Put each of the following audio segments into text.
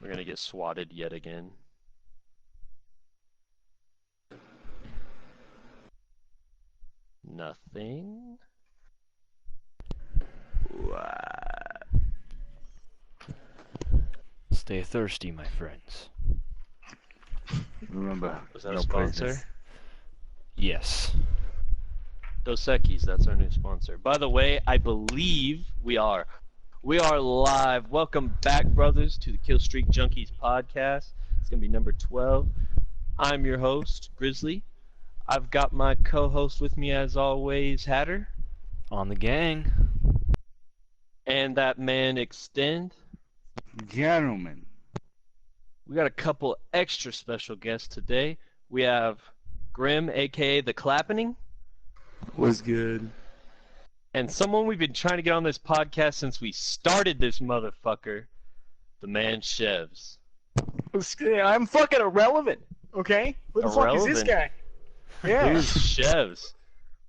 We're gonna get swatted yet again. Nothing. What? Stay thirsty, my friends. Remember, Was that no a sponsor? prisoners. Yes. Dos Equis, that's our new sponsor. By the way, I believe we are. We are live. Welcome back, brothers, to the Kill Streak Junkies podcast. It's going to be number 12. I'm your host, Grizzly. I've got my co-host with me, as always, Hatter. On the gang. And that man, Extend. Gentlemen. We got a couple extra special guests today. We have Grim, a.k.a. The Clappening. What's good? And someone we've been trying to get on this podcast since we started this motherfucker, the man Chevz. I'm fucking irrelevant, okay? Who the fuck is this guy? Yeah. Who's Chevz?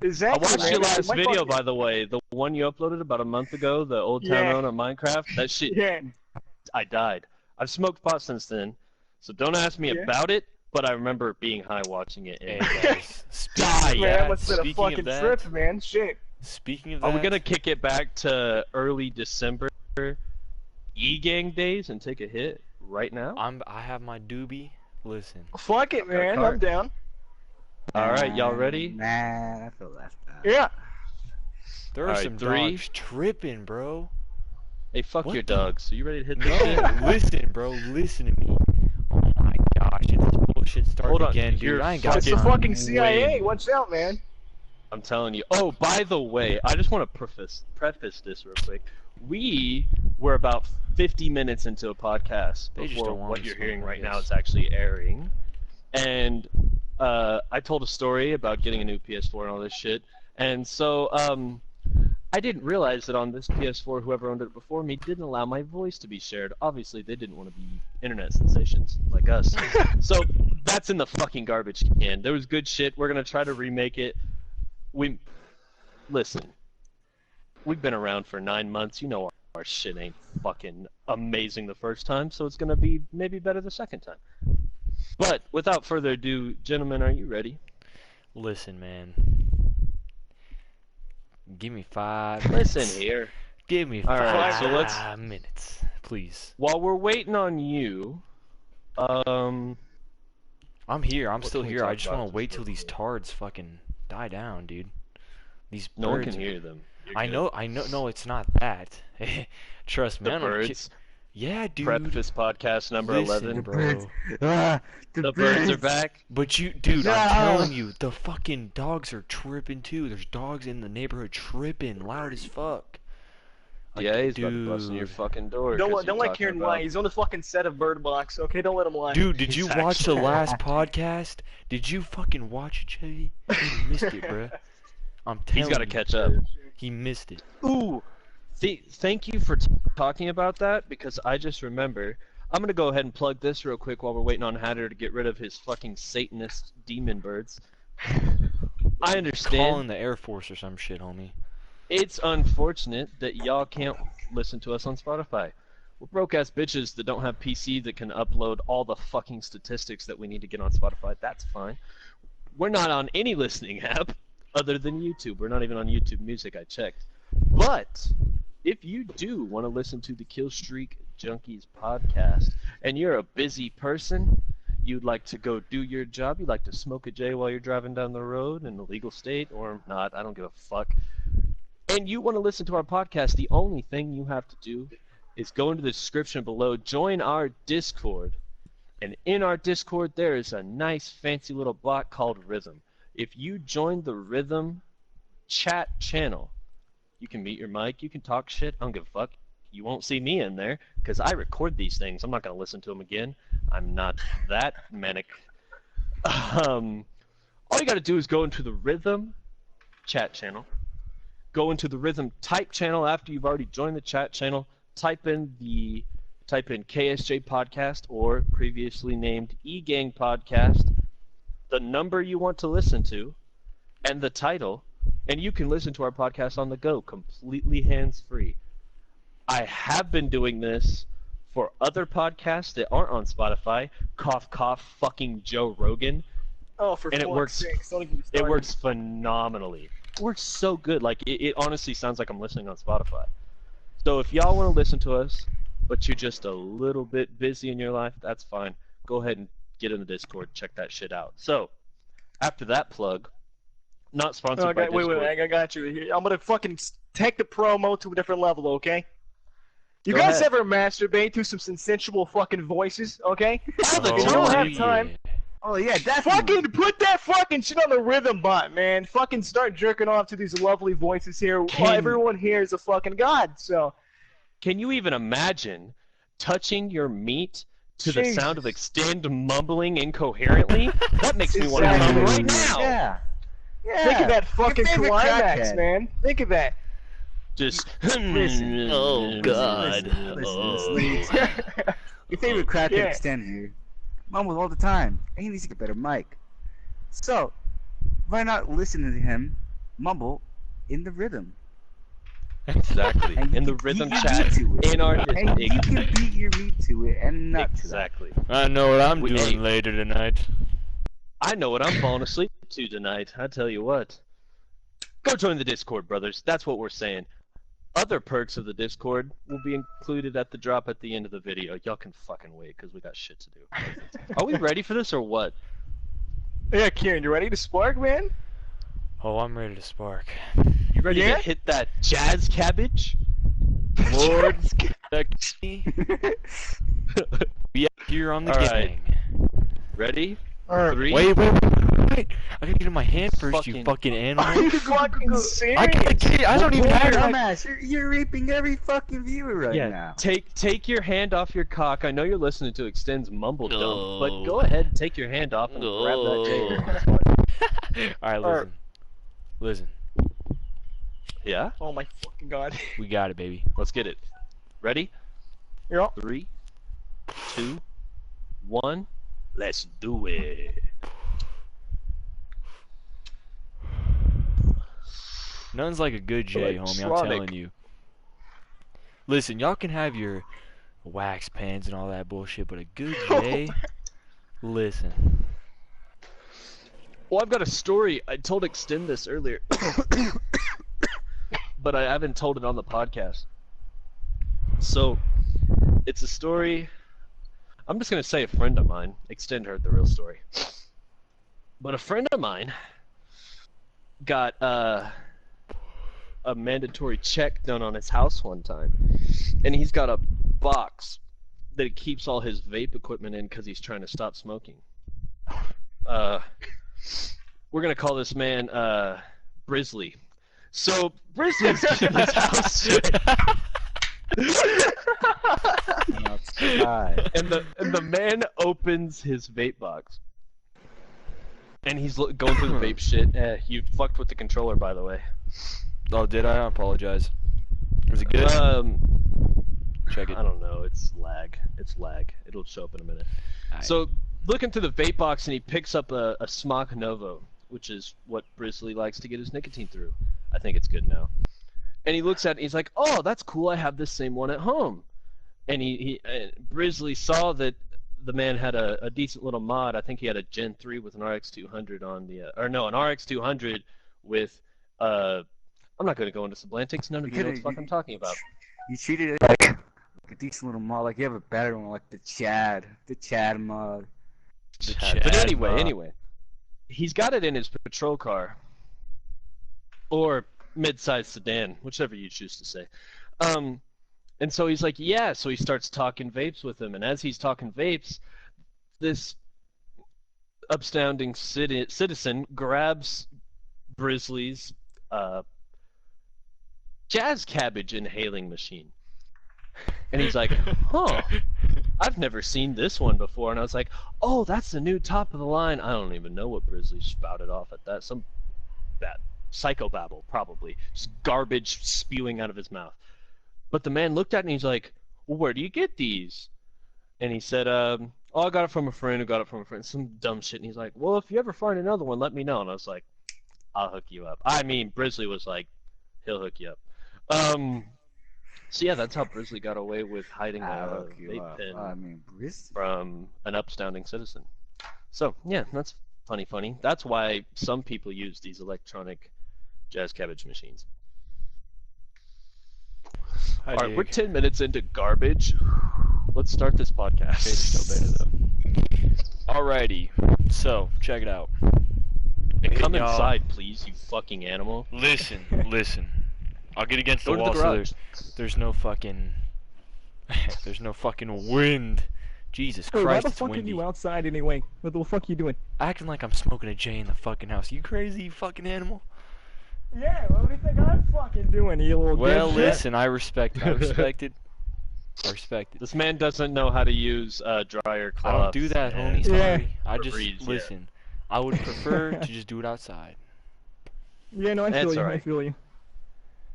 Exactly, I watched man. your last My video, fucking- by the way, the one you uploaded about a month ago, the Old Town Yeah. Road on Minecraft. That shit, Yeah. I died. I've smoked pot since then, so don't ask me Yeah. about it, but I remember being high watching it. Hey And guys, Die, Man, yeah. that must have been a speaking of fucking that- trip, man. Shit. speaking of that, Are we gonna kick it back to early December E-gang days and take a hit right now? I have my doobie. Listen, Fuck it, man. cart. I'm down. Alright, y'all ready? Nah, I feel left out. Yeah. there are Alright, some 3. dogs tripping, bro. Hey, fuck What your the- dogs. Are you ready to hit the No, shit? listen, bro. Listen to me. Oh my gosh, if this bullshit starting Hold on, again, dude. you're I ain't got It's the fucking fucking way- CIA. Watch out, man. I'm telling you. Oh, by the way, I just want to preface this real quick. We were about 50 minutes into a podcast They just before don't want what me you're smoking, hearing I right now guess. is actually airing. And I told a story about getting a new PS4 and all this shit. And so I didn't realize that on this PS4, whoever owned it before me didn't allow my voice to be shared. Obviously, they didn't want to be internet sensations like us. So that's in the fucking garbage can. There was good shit. We're going to try to remake it. Listen, we've been around for 9 months. You know our shit ain't fucking amazing the first time, so it's gonna be maybe better the second time. But without further ado, gentlemen, are you ready? Listen, man. Give me 5 minutes. Listen here. Give me All right, 5 so let's- minutes, please. While we're waiting on you, I'm here. I'm What still can we here. I talk just about want to this wait till real these quick? tards fucking die down, dude. These no one birds. can hear them. You're I good. know. No, it's not that. Trust me. The I don't ki- birds. Yeah, dude. Preface podcast number Listen, 11. bro. Ah, The birds are back. But dude, No. I'm telling you, the fucking dogs are tripping too. There's dogs in the neighborhood tripping, loud as fuck. Like, Yeah, he's about to bust in your dude. fucking door. Don't 'cause let you're Kieran talking lie. about- He's on the fucking set of Bird Box. Okay, don't let him lie. Dude, did you He's watch the actually- last podcast? Did you fucking watch it, Chevy? He missed it, bruh. I'm telling He's got to you, catch up. he missed it. Ooh, thank you for talking about that, because I just remember. I'm gonna go ahead and plug this real quick while we're waiting on Hatter to get rid of his fucking Satanist demon birds. I understand. Calling the Air Force or some shit, homie. It's unfortunate that y'all can't listen to us on Spotify. We're broke ass bitches that don't have PC that can upload all the fucking statistics that we need to get on Spotify. That's fine. We're not on any listening app other than YouTube. We're not even on YouTube Music, I checked. But if you do want to listen to the Kill Streak Junkies podcast and you're a busy person, you'd like to go do your job, you'd like to smoke a J while you're driving down the road in a legal state or not, I don't give a fuck, and you want to listen to our podcast, the only thing you have to do is go into the description below, join our Discord, and in our Discord there is a nice fancy little bot called Rhythm. If you join the Rhythm chat channel, you can mute your mic, you can talk shit, I don't give a fuck. You won't see me in there, because I record these things. I'm not going to listen to them again. I'm not that manic. All you got to do is go into the Rhythm chat channel. Go into the Rhythm type channel after you've already joined the chat channel. Type in KSJ podcast or previously named E-Gang podcast, the number you want to listen to, and the title, and you can listen to our podcast on the go, completely hands-free. I have been doing this for other podcasts that aren't on Spotify. Cough, cough, fucking Joe Rogan. Oh, for And it fuck's works. sakes, don't even It start. works phenomenally. It works so good. Like it honestly sounds like I'm listening on Spotify. So if y'all want to listen to us, but you're just a little bit busy in your life, that's fine. Go ahead and get in the Discord. Check that shit out. So after that plug, not sponsored by Okay, Discord. wait, I got you. Here, I'm gonna fucking take the promo to a different level, okay? You Go guys ahead. ever masturbate to some sensual fucking voices, okay? All the If you don't time. have time, Oh yeah, definitely. fucking put that fucking shit on the rhythm bot, man. Fucking start jerking off to these lovely voices here. Everyone here is a fucking god, so. Can you even imagine touching your meat to the sound of Jesus. Extend mumbling incoherently? That makes me want to come Exactly. right now. Yeah. Yeah. Think of that fucking favorite climax, crackhead. man. Think of that. Just Listen. Oh, God. Listen. Your favorite crackhead Yeah. Extend here. Mumbles all the time. And he needs to get a better mic. So, why not listen to him mumble in the rhythm? exactly. And In you the can rhythm beat your chat meat to it. in our And you can beat your meat to it and nut to that. exactly. I know what I'm We- doing hey. later tonight. I know what I'm falling asleep to tonight. I tell you what. Go join the Discord, brothers. That's what we're saying. Other perks of the Discord will be included at the drop at the end of the video. Y'all can fucking wait because we got shit to do. Are we ready for this or what? Yeah, Kieran, you ready to spark, man? Oh, I'm ready to spark. You ready Yeah? to hit that jazz cabbage? Lord, protect me. Yeah, here on the All right. gang. Ready? Alright. 3. Wait. I gotta get in my hand first, you fucking Are animal. you fucking serious? I gotta get. I don't even have my. Dumbass, you're raping every fucking viewer right Yeah, now. take your hand off your cock. I know you're listening to Extend's mumble dump, No. but go ahead and take your hand off and grab that dick. Alright, listen. Listen. Yeah? Oh my fucking god. We got it, baby. Let's get it. Ready? Yeah. 3, 2, 1. Let's do it. Nothing's like a good J, homie, I'm Electronic. telling you. Listen, y'all can have your wax pens and all that bullshit, but a good J, listen. Well, I've got a story. I told Extend this earlier, but I haven't told it on the podcast. So, it's a story. I'm just going to say a friend of mine. Extend heard the real story. But a friend of mine got a mandatory check done on his house one time. And he's got a box that he keeps all his vape equipment in because he's trying to stop smoking. We're going to call this man Brizzly. So, Brizzly's in his house. Outside. And the man opens his vape box. And he's going through the vape shit. You fucked with the controller, by the way. Oh, did I? I apologize. Was it good? Check it. I don't know. It's lag. It's lag. It'll show up in a minute. Aight. So, looking through the vape box, and he picks up a Smock Novo, which is what Brizzly likes to get his nicotine through. I think it's good now. And he looks at it, and he's like, "Oh, that's cool. I have this same one at home." And Brizzly saw that the man had a decent little mod. I think he had a Gen 3 with an RX200 on the, an RX200 with, I'm not going to go into semantics. None of you know what the fuck I'm talking about. You treated it like a decent little mod, like you have a better one, like the Chad mod. But anyway, he's got it in his patrol car, or mid-sized sedan, whichever you choose to say. And so he's like, yeah. So he starts talking vapes with him, and as he's talking vapes, this upstanding citizen grabs Brizzly's jazz cabbage inhaling machine, and he's like, huh. I've never seen this one before. And I was like, oh, that's the new top of the line. I don't even know what Brizzly spouted off at that. Some bad psychobabble, probably. Just garbage spewing out of his mouth. But the man looked at it and he's like, well, where do you get these? And he said, oh, I got it from a friend who got it from a friend. Some dumb shit. And he's like, well, if you ever find another one, let me know. And I was like, I'll hook you up. I mean, Brizzly was like, he'll hook you up. So yeah, that's how Grizzly got away with hiding I'll a look you vape up. pen I mean, Briz? from an upstanding citizen. So yeah, that's funny. That's why some people use these electronic jazz cabbage machines. I All right, we're dig. 10 minutes into garbage. Let's start this podcast. It's still better though. Alrighty, so check it out. And come y'all. inside, please, you fucking animal. Listen. I'll get against Go the to wall the so garage. there's no fucking there's no fucking wind. Jesus Hey, why Christ, the it's fuck are windy. you outside anyway? What the fuck are you doing? Acting like I'm smoking a J in the fucking house. You crazy, you fucking animal? Yeah, what do you think I'm fucking doing, you little Well, dipshit? listen, I respect it. I respect it. This man doesn't know how to use dryer cloths. I don't do that, homie. and- Sorry. I just Febreze, yeah. listen. I would prefer to just do it outside. Yeah, no, I That's feel you. I alright. feel you.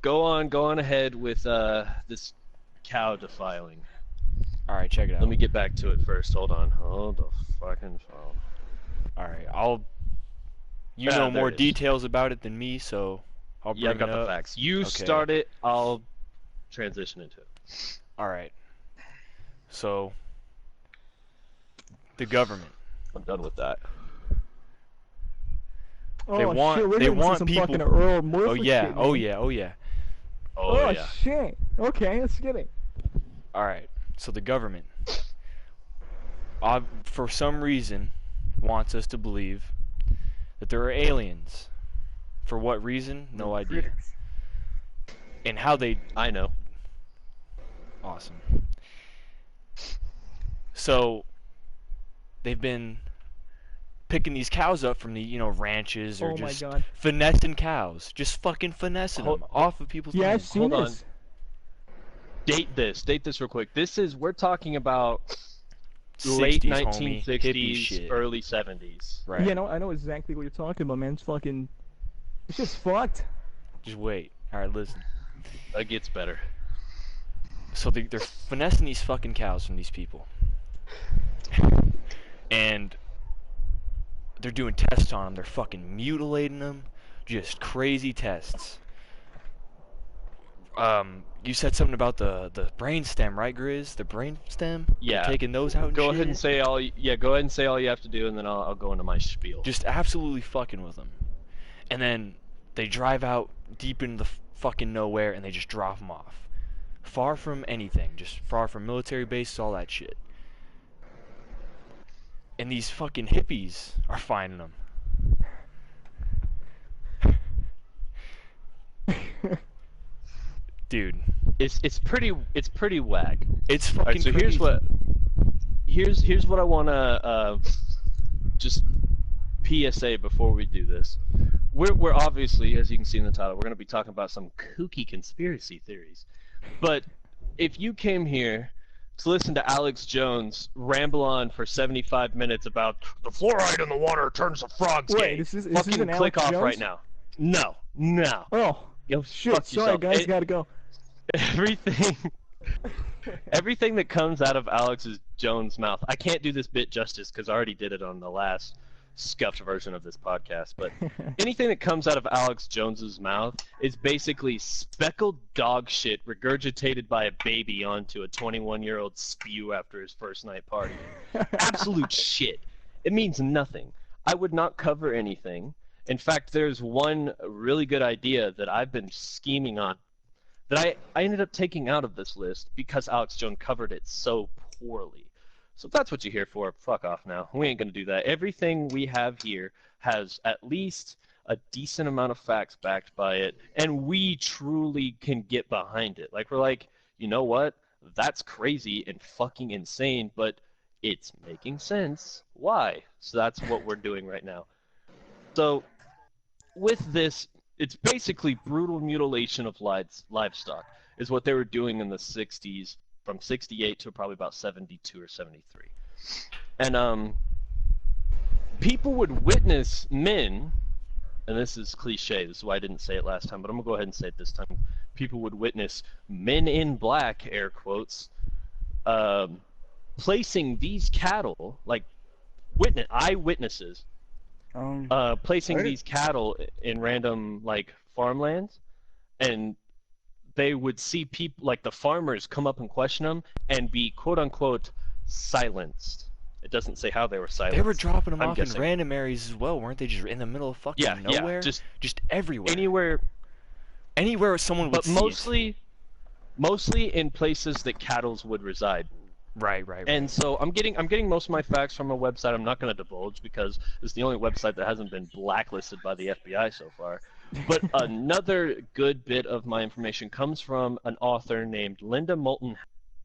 Go on ahead with this cow defiling. All right, check it out. Let me get back to it first. Hold on. Hold the fucking phone. All right, You Ah, know there more it is. details about it than me, so I'll bring Yeah, I've got it the up. facts. You Okay. start it. I'll transition into it. All right. So the government. I'm done with that. Oh, They want- shit, we're they getting want some people- fucking Earl Morph Oh yeah. shit, Oh man. yeah. Oh yeah. Oh, Oh, yeah. shit. Okay, let's get it. All right. So the government, for some reason, wants us to believe that there are aliens. For what reason? No idea. Critics. And how they I know. Awesome. So they've been picking these cows up from the ranches or Oh my just god. finessing cows, just fucking finessing Hold- them off of people's Yeah, I've lands. seen Hold on. this. Date this real quick. We're talking about late 60s, homie. Hippie 1960s, shit. early 70s. Right. Yeah, no, I know exactly what you're talking about, man. It's fucking... It's just fucked. Just wait. All right, listen. It gets better. So they're finessing these fucking cows from these people, and they're doing tests on them. They're fucking mutilating them, just crazy tests. You said something about the brain stem, right, Grizz? The brain stem? Yeah. They're taking those out and Go shit? ahead and say all. Yeah, go ahead and say all you have to do, and then I'll go into my spiel. Just absolutely fucking with them. And then they drive out deep into the fucking nowhere, and they just drop them off. Far from anything, just far from military bases, all that shit. And these fucking hippies are finding them. Dude, It's pretty whack. it's All fucking right, so crazy. here's what I wanna just PSA before we do this. We're obviously, as you can see in the title, we're gonna be talking about some kooky conspiracy theories. But if you came here to listen to Alex Jones ramble on for 75 minutes about the fluoride in the water turns the frogs Wait, gay, this is fucking an click Alex off Jones? right now. No. Oh, Yo, shit. fuck Sorry, yourself. guys. Gotta go. Everything that comes out of Alex Jones' mouth, I can't do this bit justice because I already did it on the last scuffed version of this podcast, but anything that comes out of Alex Jones's mouth is basically speckled dog shit regurgitated by a baby onto a 21-year-old spew after his first night party. Absolute shit. It means nothing. I would not cover anything. In fact, there's one really good idea that I've been scheming on that I ended up taking out of this list because Alex Jones covered it so poorly. So if that's what you're here for, fuck off now. We ain't going to do that. Everything we have here has at least a decent amount of facts backed by it, and we truly can get behind it. Like, we're like, you know what? That's crazy and fucking insane, but it's making sense. Why? So that's what we're doing right now. So with this, it's basically brutal mutilation of livestock is what they were doing in the 60s from 68 to probably about 72 or 73. And people would witness men, and this is cliche, this is why I didn't say it last time, but I'm going to go ahead and say it this time. People would witness men in black, air quotes, placing these cattle, like eyewitnesses, placing I- these cattle in random like farmlands, and they would see people like the farmers come up and question them and be quote unquote silenced. It doesn't say how they were silenced. They were dropping them I'm off guessing. in random areas as well, weren't they? Just in the middle of fucking nowhere? Yeah, just everywhere. Anywhere someone would but see it. mostly in places that cattle would reside. Right. And so I'm getting most of my facts from a website I'm not going to divulge because it's the only website that hasn't been blacklisted by the FBI so far. But another good bit of my information comes from an author named Linda Moulton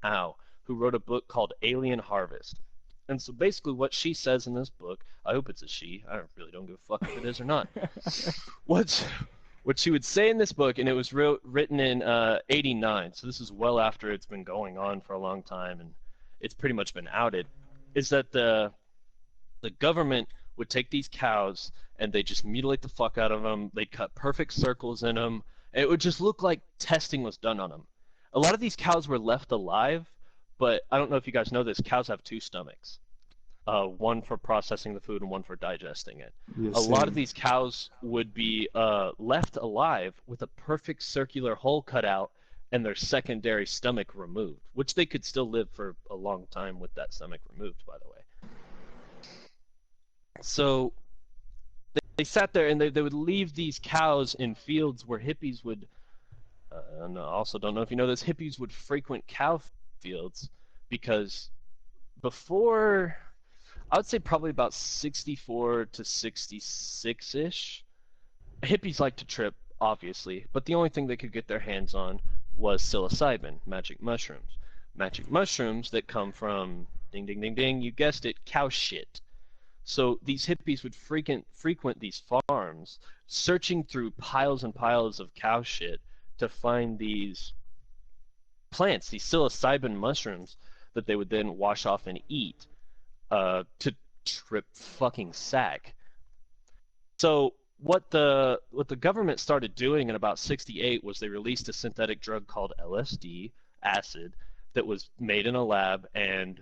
Howe, who wrote a book called Alien Harvest. And so basically what she says in this book, I hope it's a she, I really don't give a fuck if it is or not. What she would say in this book, and it was written in '89, so this is well after it's been going on for a long time, and it's pretty much been outed, is that the government would take these cows and they just mutilate the fuck out of them. They'd cut perfect circles in them. And it would just look like testing was done on them. A lot of these cows were left alive, but I don't know if you guys know this. Cows have two stomachs, one for processing the food and one for digesting it. Yes, a lot of these cows would be left alive with a perfect circular hole cut out and their secondary stomach removed, which they could still live for a long time with that stomach removed, by the way. So they sat there and they would leave these cows in fields where hippies would, and I also don't know if you know this, hippies would frequent cow fields because before, I would say probably about 64 to 66-ish, hippies like to trip, obviously, but the only thing they could get their hands on was psilocybin, magic mushrooms. Magic mushrooms that come from, ding, ding, ding, ding, you guessed it, cow shit. So these hippies would frequent these farms, searching through piles and piles of cow shit to find these plants, these psilocybin mushrooms that they would then wash off and eat to trip fucking sack. So what the government started doing in about '68 was they released a synthetic drug called LSD, acid, that was made in a lab and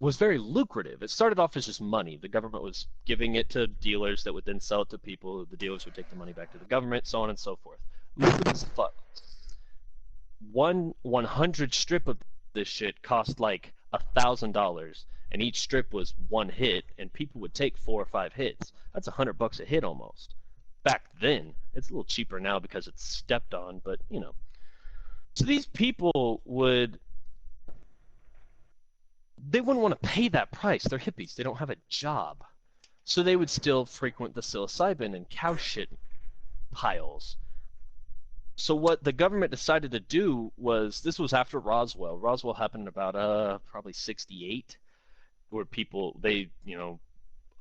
was very lucrative. It started off as just money. The government was giving it to dealers that would then sell it to people. The dealers would take the money back to the government, so on and so forth. Lucrative as fuck. 100 strip of this shit cost like $1,000, and each strip was one hit, and people would take 4 or 5 hits. That's $100 a hit almost. Back then, it's a little cheaper now because it's stepped on, but you know. So these people they wouldn't want to pay that price. They're hippies. They don't have a job. So they would still frequent the psilocybin and cow shit piles. So what the government decided to do was, this was after Roswell. Roswell happened in about probably '68, where people,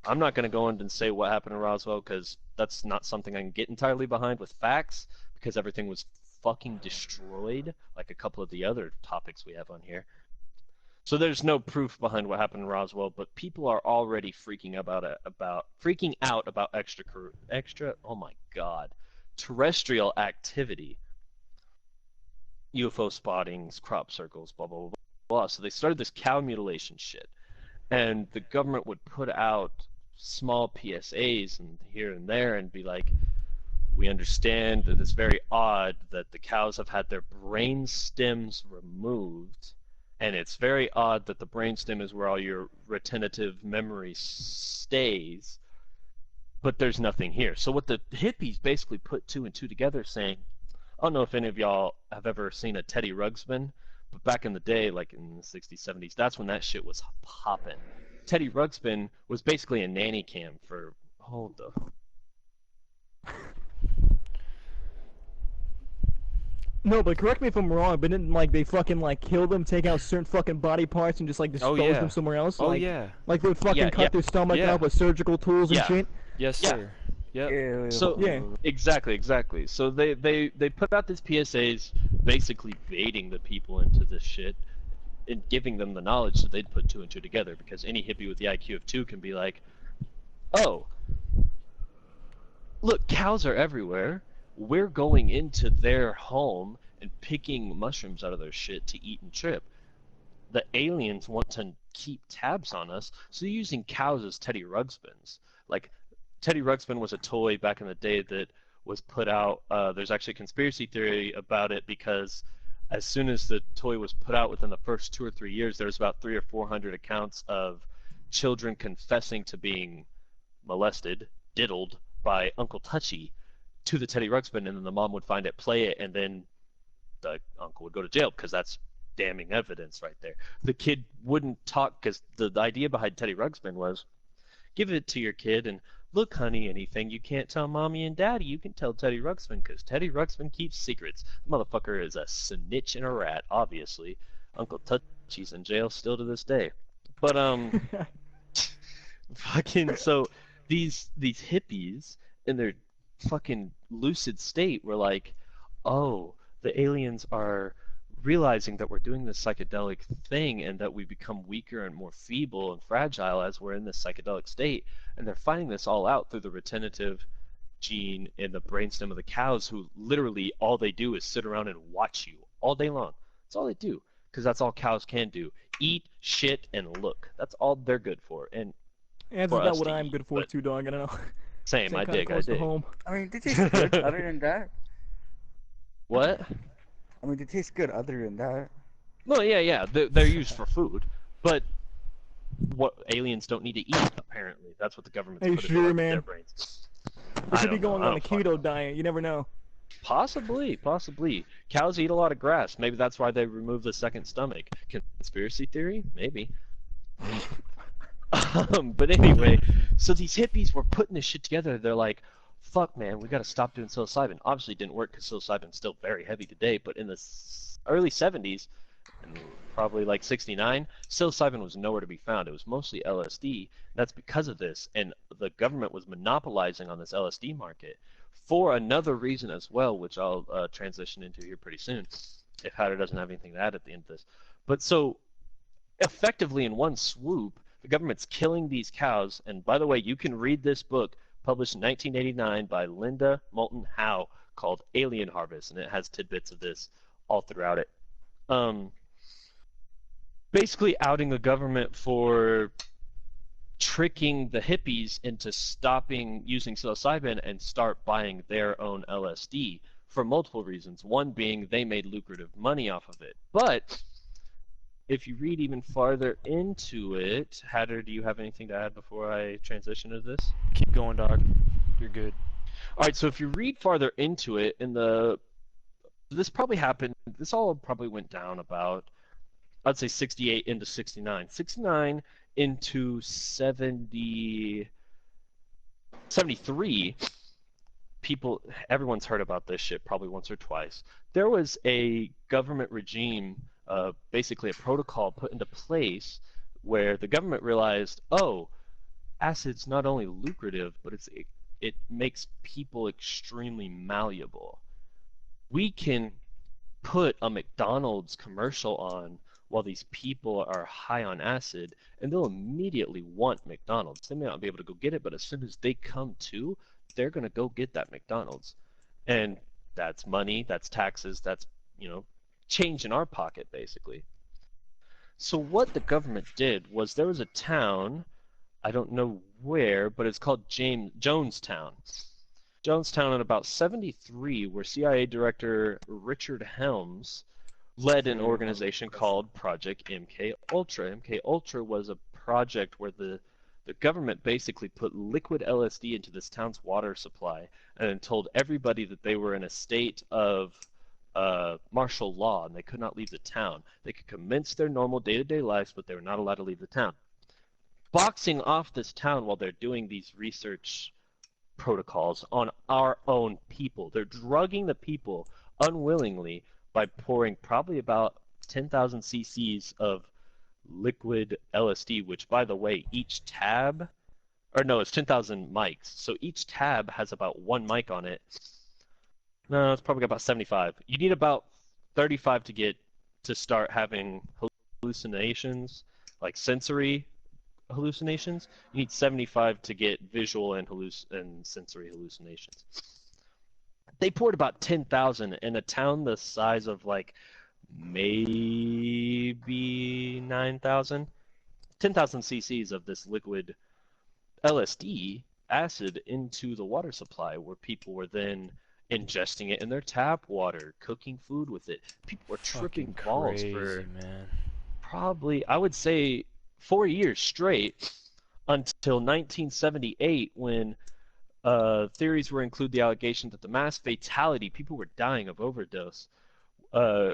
I'm not going to go in and say what happened in Roswell because that's not something I can get entirely behind with facts, because everything was fucking destroyed, like a couple of the other topics we have on here. So there's no proof behind what happened in Roswell, but people are already freaking out about terrestrial activity, UFO spottings, crop circles, blah blah blah blah. So they started this cow mutilation shit, and the government would put out small PSAs and here and there and be like, we understand that it's very odd that the cows have had their brain stems removed. And it's very odd that the brainstem is where all your retentive memory stays, but there's nothing here. So what the hippies basically put 2 and 2 together, saying, I don't know if any of y'all have ever seen a Teddy Ruxpin, but back in the day, like in the '60s, '70s, that's when that shit was popping. Teddy Ruxpin was basically a nanny cam for, hold the... No, but correct me if I'm wrong, but didn't they fucking kill them, take out certain fucking body parts and just dispose them somewhere else? Oh yeah. Like they would fucking cut their stomach up with surgical tools and shit? Yes, sir. Yep. So exactly. So they put out these PSAs basically baiting the people into this shit and giving them the knowledge so they'd put 2 and 2 together, because any hippie with the IQ of 2 can be like, oh, look, cows are everywhere. We're going into their home and picking mushrooms out of their shit to eat and trip. The aliens want to keep tabs on us, so they're using cows as Teddy Ruxpins. Like, Teddy Ruxpin was a toy back in the day that was put out. There's actually a conspiracy theory about it because as soon as the toy was put out, within the first 2 or 3 years, there was about 300 or 400 accounts of children confessing to being molested, diddled by Uncle Touchy to the Teddy Ruxpin, and then the mom would find it, play it, and then the uncle would go to jail because that's damning evidence right there. The kid wouldn't talk because the idea behind Teddy Ruxpin was give it to your kid and look, honey, anything you can't tell mommy and daddy, you can tell Teddy Ruxpin because Teddy Ruxpin keeps secrets. The motherfucker is a snitch and a rat, obviously. Uncle Touchy's in jail still to this day. But fucking so these hippies in their fucking lucid state were like, oh, the aliens are realizing that we're doing this psychedelic thing and that we become weaker and more feeble and fragile as we're in this psychedelic state, and they're finding this all out through the retentive gene in the brainstem of the cows, who literally all they do is sit around and watch you all day long. That's all they do, because that's all cows can do: eat, shit, and look. That's all they're good for. And that's for not us what to I'm eat, good for but too, dog. I don't know. same, I dig. Home. I mean, they taste good. Other than that, What? I mean, they taste good. Other than that, No, yeah. They're used for food, but what aliens don't need to eat, apparently. That's what the government's Hey, put sure, into man. their brains. They I should be don't know. going I on a don't fucking keto know. diet. You never know. Possibly. Cows eat a lot of grass. Maybe that's why they remove the second stomach. Conspiracy theory? Maybe. But anyway, so these hippies were putting this shit together. They're like, fuck, man, we got to stop doing psilocybin. Obviously, it didn't work because psilocybin's still very heavy today, but in the early 70s, and probably like 69, psilocybin was nowhere to be found. It was mostly LSD. That's because of this, and the government was monopolizing on this LSD market for another reason as well, which I'll transition into here pretty soon, if Hatter doesn't have anything to add at the end of this. But so, effectively, in one swoop, the government's killing these cows. And by the way, you can read this book published in 1989 by Linda Moulton Howe called Alien Harvest, and it has tidbits of this all throughout it. Basically outing the government for tricking the hippies into stopping using psilocybin and start buying their own LSD for multiple reasons. One being they made lucrative money off of it. But if you read even farther into it, Hatter, do you have anything to add before I transition to this? Keep going, dog. You're good. All right, so if you read farther into it, this probably happened. This all probably went down about, I'd say, 68 into 69. 69 into 73. Everyone's heard about this shit probably once or twice. There was a government regime, basically a protocol put into place where the government realized, oh, acid's not only lucrative, but it makes people extremely malleable. We can put a McDonald's commercial on while these people are high on acid, and they'll immediately want McDonald's. They may not be able to go get it, but as soon as they come to, they're going to go get that McDonald's. And that's money, that's taxes, that's, change in our pocket, basically. So what the government did was there was a town, I don't know where, but it's called Jonestown. Jonestown in about 73, where CIA Director Richard Helms led an organization called Project MK Ultra. MK Ultra was a project where the government basically put liquid LSD into this town's water supply and told everybody that they were in a state of martial law and they could not leave the town. They could commence their normal day-to-day lives, but they were not allowed to leave the town. Boxing off this town while they're doing these research protocols on our own people. They're drugging the people unwillingly by pouring probably about 10,000 cc's of liquid LSD, which, by the way, each tab, or no, it's 10,000 mics. So each tab has about one mic on it. No, it's probably about 75. You need about 35 to start having hallucinations, like sensory hallucinations. You need 75 to get visual and sensory hallucinations. They poured about 10,000 in a town the size of like maybe 9,000. 10,000 cc's of this liquid LSD acid into the water supply, where people were then ingesting it in their tap water, cooking food with it. People were tripping Fucking balls crazy, for man. probably, I would say, 4 years straight until 1978, when theories were include the allegation that the mass fatality, people were dying of overdose uh,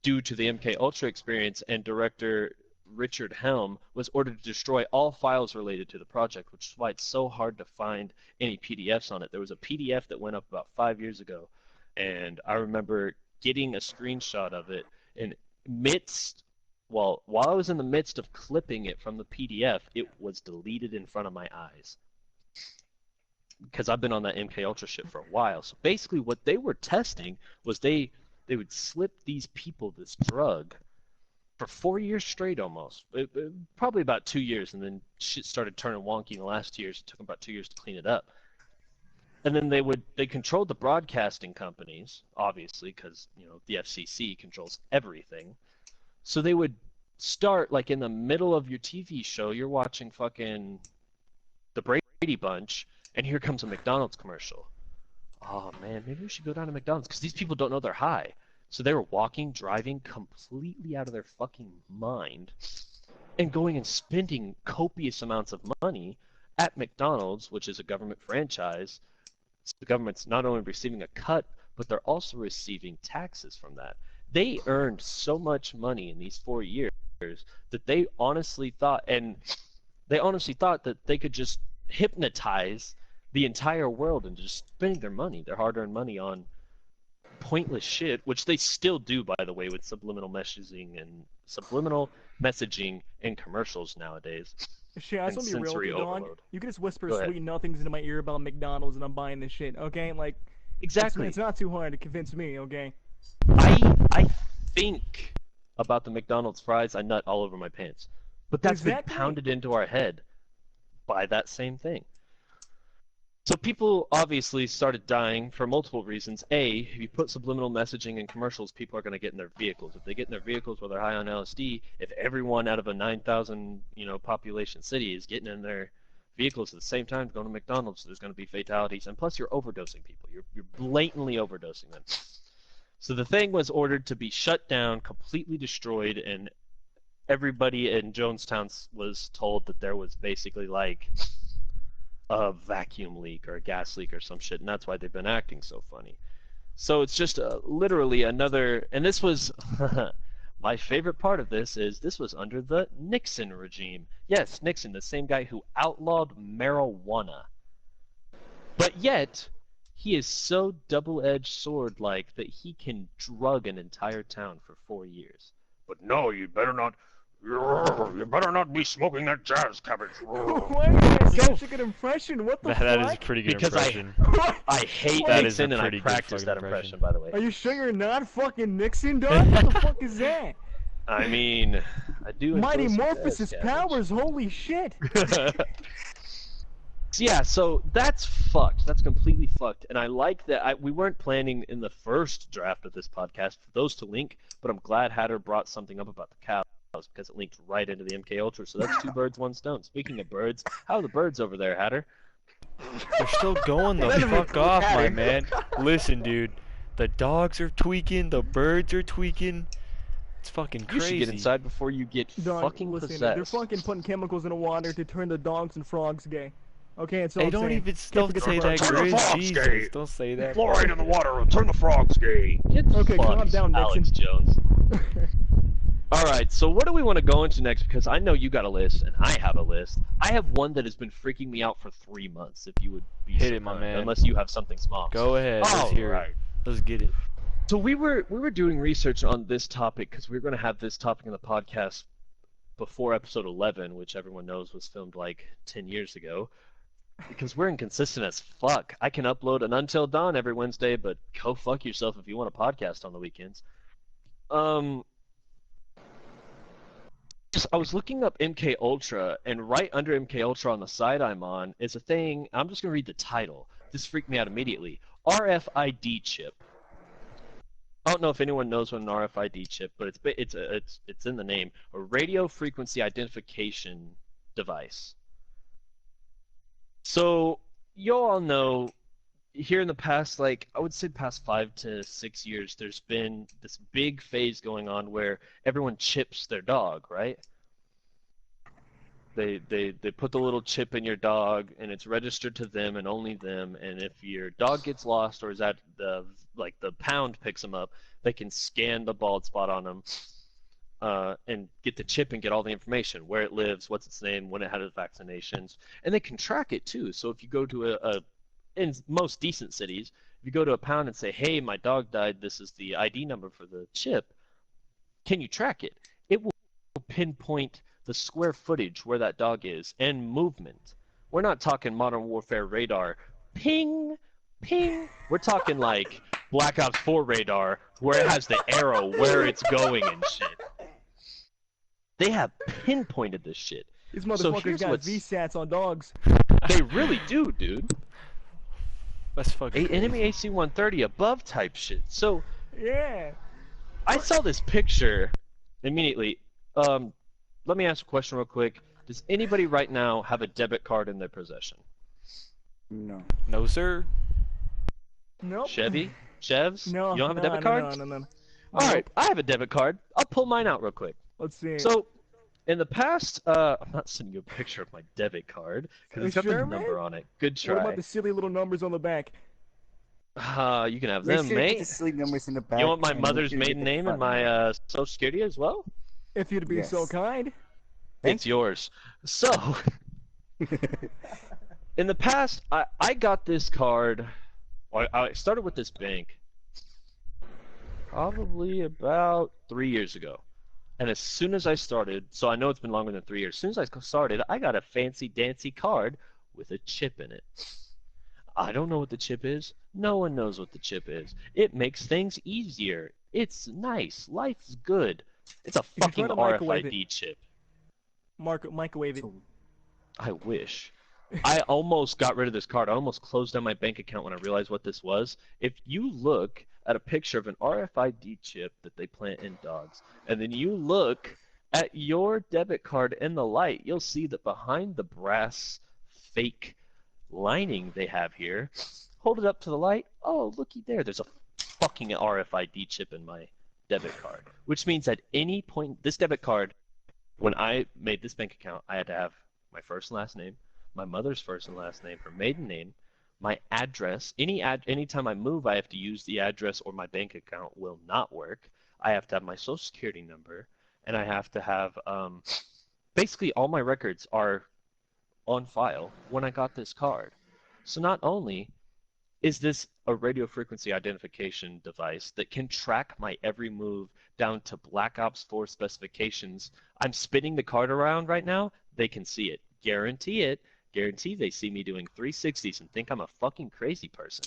due to the MK Ultra experience, and director Richard Helm was ordered to destroy all files related to the project, which is why it's so hard to find any PDFs on it. There was a PDF that went up about 5 years ago, and I remember getting a screenshot of it, and while I was in the midst of clipping it from the PDF, it was deleted in front of my eyes. Because I've been on that MK Ultra shit for a while. So basically what they were testing was they would slip these people this drug for 4 years straight almost. Probably about 2 years, and then shit started turning wonky in the last 2 years. It took them about 2 years to clean it up. And then they controlled the broadcasting companies, obviously, because the FCC controls everything. So they would start like in the middle of your TV show, you're watching fucking the Brady Bunch, and here comes a McDonald's commercial. Oh man, maybe we should go down to McDonald's, because these people don't know they're high. So they were walking, driving completely out of their fucking mind, and going and spending copious amounts of money at McDonald's, which is a government franchise. So the government's not only receiving a cut, but they're also receiving taxes from that. They earned so much money in these 4 years that they honestly thought that they could just hypnotize the entire world and just spending their money, their hard-earned money, on pointless shit, which they still do, by the way, with subliminal messaging and commercials nowadays. Shit, I just want to be real with sensory you, Don. overload. You can just whisper Go ahead. sweet nothings into my ear about McDonald's and I'm buying this shit, okay? Like, Exactly. it's not too hard to convince me, okay? I think about the McDonald's fries, I nut all over my pants. But that's Exactly. been pounded into our head by that same thing. So people obviously started dying for multiple reasons. A, if you put subliminal messaging in commercials, people are going to get in their vehicles. If they get in their vehicles while they're high on LSD, if everyone out of a 9,000 population city is getting in their vehicles at the same time going to McDonald's, there's going to be fatalities. And plus, you're overdosing people. You're blatantly overdosing them. So the thing was ordered to be shut down, completely destroyed, and everybody in Jonestown was told that there was basically like a vacuum leak or a gas leak or some shit, and that's why they've been acting so funny. So it's just literally another, and this was my favorite part of this was under the Nixon regime. Yes, Nixon, the same guy who outlawed marijuana. But yet, he is so double-edged sword-like that he can drug an entire town for 4 years. But no, you better not be smoking that jazz cabbage. Why is that such a good impression? What the fuck? That is a pretty good Because impression. I hate That is a Nixon, and I pretty good practice that fucking impression, impression. by the way. Are you sure you're not fucking Nixon, dog? What the fuck is that? I mean, I do enjoy Mighty some Morpheus' jazz cabbage. powers, holy shit! Yeah, so that's fucked. That's completely fucked. And I like that we weren't planning in the first draft of this podcast for those to link, but I'm glad Hatter brought something up about the cows because it linked right into the MK Ultra. So that's two birds, one stone. Speaking of birds, how are the birds over there, Hatter? They're still going the fuck off, my man. Listen, dude. The dogs are tweaking. The birds are tweaking. It's fucking You crazy. should get inside before you get Dog, fucking listen, possessed. they're fucking putting chemicals in the water to turn the dogs and frogs gay. Okay, it's all They I'm don't saying. even Can't don't forget say the that, frogs. Turn the Grizz. frogs gay. Jesus, don't say that. Fluoride in the water will turn the frogs gay. Get Okay, fucked, calm down, Alex Nixon. Jones. Alright, so what do we want to go into next? Because I know you got a list, and I have a list. I have one that has been freaking me out for 3 months, if you would be Hit so it, my kind, man. Unless you have something small. Go ahead. Let's hear it. Let's get it. So we were doing research on this topic because we were going to have this topic in the podcast before episode 11, which everyone knows was filmed like 10 years ago. Because we're inconsistent as fuck. I can upload an Until Dawn every Wednesday, but go fuck yourself if you want a podcast on the weekends. I was looking up MK Ultra, and right under MK Ultra on the site I'm on is a thing. I'm just gonna read the title. This freaked me out immediately. RFID chip. I don't know if anyone knows what an RFID chip, but it's in the name. A radio frequency identification device. So you all know here in the past, like I would say past 5 to 6 years, there's been this big phase going on where everyone chips their dog, right? They put the little chip in your dog and it's registered to them and only them. And if your dog gets lost or is at the pound picks them up, they can scan the bald spot on them and get the chip and get all the information, where it lives, what's its name, when it had its vaccinations, and they can track it too. So if you go to in most decent cities, if you go to a pound and say, hey, my dog died, this is the ID number for the chip, can you track it? It will pinpoint the square footage where that dog is and movement. We're not talking Modern Warfare radar, ping, ping. We're talking like Black Ops 4 radar, where it has the arrow where it's going and shit. They have pinpointed this shit. These So motherfuckers here's got what's- VSATs on dogs. They really do, dude. That's fucking crazy. Enemy AC-130 above type shit. So Yeah. I saw this picture immediately. Let me ask a question real quick. Does anybody right now have a debit card in their possession? No. No, sir. Nope. Chevz? No. You don't have a no, debit no, card? No. All right, I have a debit card. I'll pull mine out real quick. Let's see. So, in the past, I'm not sending you a picture of my debit card because it's got Sure, the man? number on it. Good what try. about the silly little numbers on the back? You can have Make them, sure you get the mate. sleep numbers in the back. You want my and mother's make sure you maiden get the name and front my social security as well? If you'd be so Yes. kind. It's yours. So, in the past, I got this card. I started with this bank probably about 3 years ago. And as soon as I started, so I know it's been longer than 3 years, as soon as I started, I got a fancy dancy card with a chip in it. I don't know what the chip is. No one knows what the chip is. It makes things easier. It's nice. Life's good. It's a You can fucking try to microwave RFID chip. Microwave it. I wish. I almost got rid of this card. I almost closed down my bank account when I realized what this was. If you look at a picture of an RFID chip that they plant in dogs, and then you look at your debit card in the light, you'll see that behind the brass fake lining they have here, hold it up to the light, oh, looky there, there's a fucking RFID chip in my debit card. Which means at any point, this debit card, when I made this bank account, I had to have my first and last name, my mother's first and last name, her maiden name, my address. Anytime I move, I have to use the address or my bank account will not work. I have to have my social security number, and I have to have basically all my records are on file when I got this card. So not only is this a radio frequency identification device that can track my every move down to Black Ops 4 specifications, I'm spinning the card around right now, they can see it. Guarantee they see me doing 360s and think I'm a fucking crazy person.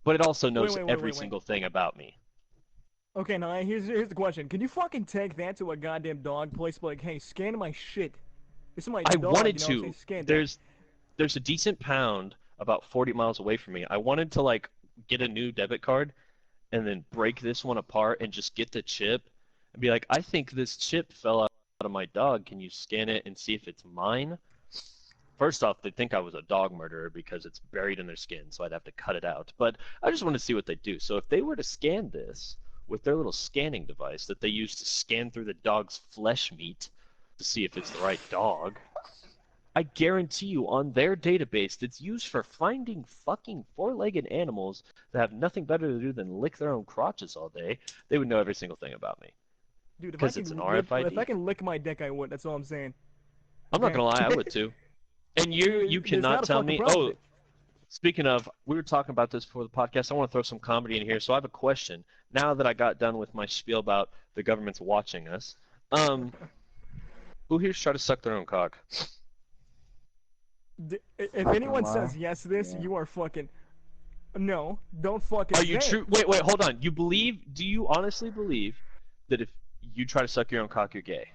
But it also knows every single thing about me. Okay, now here's the question. Can you fucking take that to a goddamn dog place? Like, hey, scan my shit. This is my I dog, wanted you know what I'm to. saying? Scan that. There's a decent pound about 40 miles away from me. I wanted to like get a new debit card and then break this one apart and just get the chip and be like, I think this chip fell out of my dog. Can you scan it and see if it's mine? First off, they'd think I was a dog murderer because it's buried in their skin, so I'd have to cut it out. But I just want to see what they do. So if they were to scan this with their little scanning device that they use to scan through the dog's flesh meat to see if it's the right dog, I guarantee you on their database that's used for finding fucking four-legged animals that have nothing better to do than lick their own crotches all day, they would know every single thing about me. Dude, if I 'Cause can it's an lick- RFID. If I can lick my dick, I would. That's all I'm saying. I'm not Okay. gonna lie, I would too. And you There's cannot not a tell fucking me. problem Oh, with it. speaking of, we were talking about this before the podcast. I want to throw some comedy in here, so I have a question. Now that I got done with my spiel about the government's watching us, who here's try to suck their own cock? If anyone lie. says yes to this, Yeah. you are fucking. No, don't fucking. Are you say it. true? Wait, hold on. Do you honestly believe that if you try to suck your own cock, you're gay?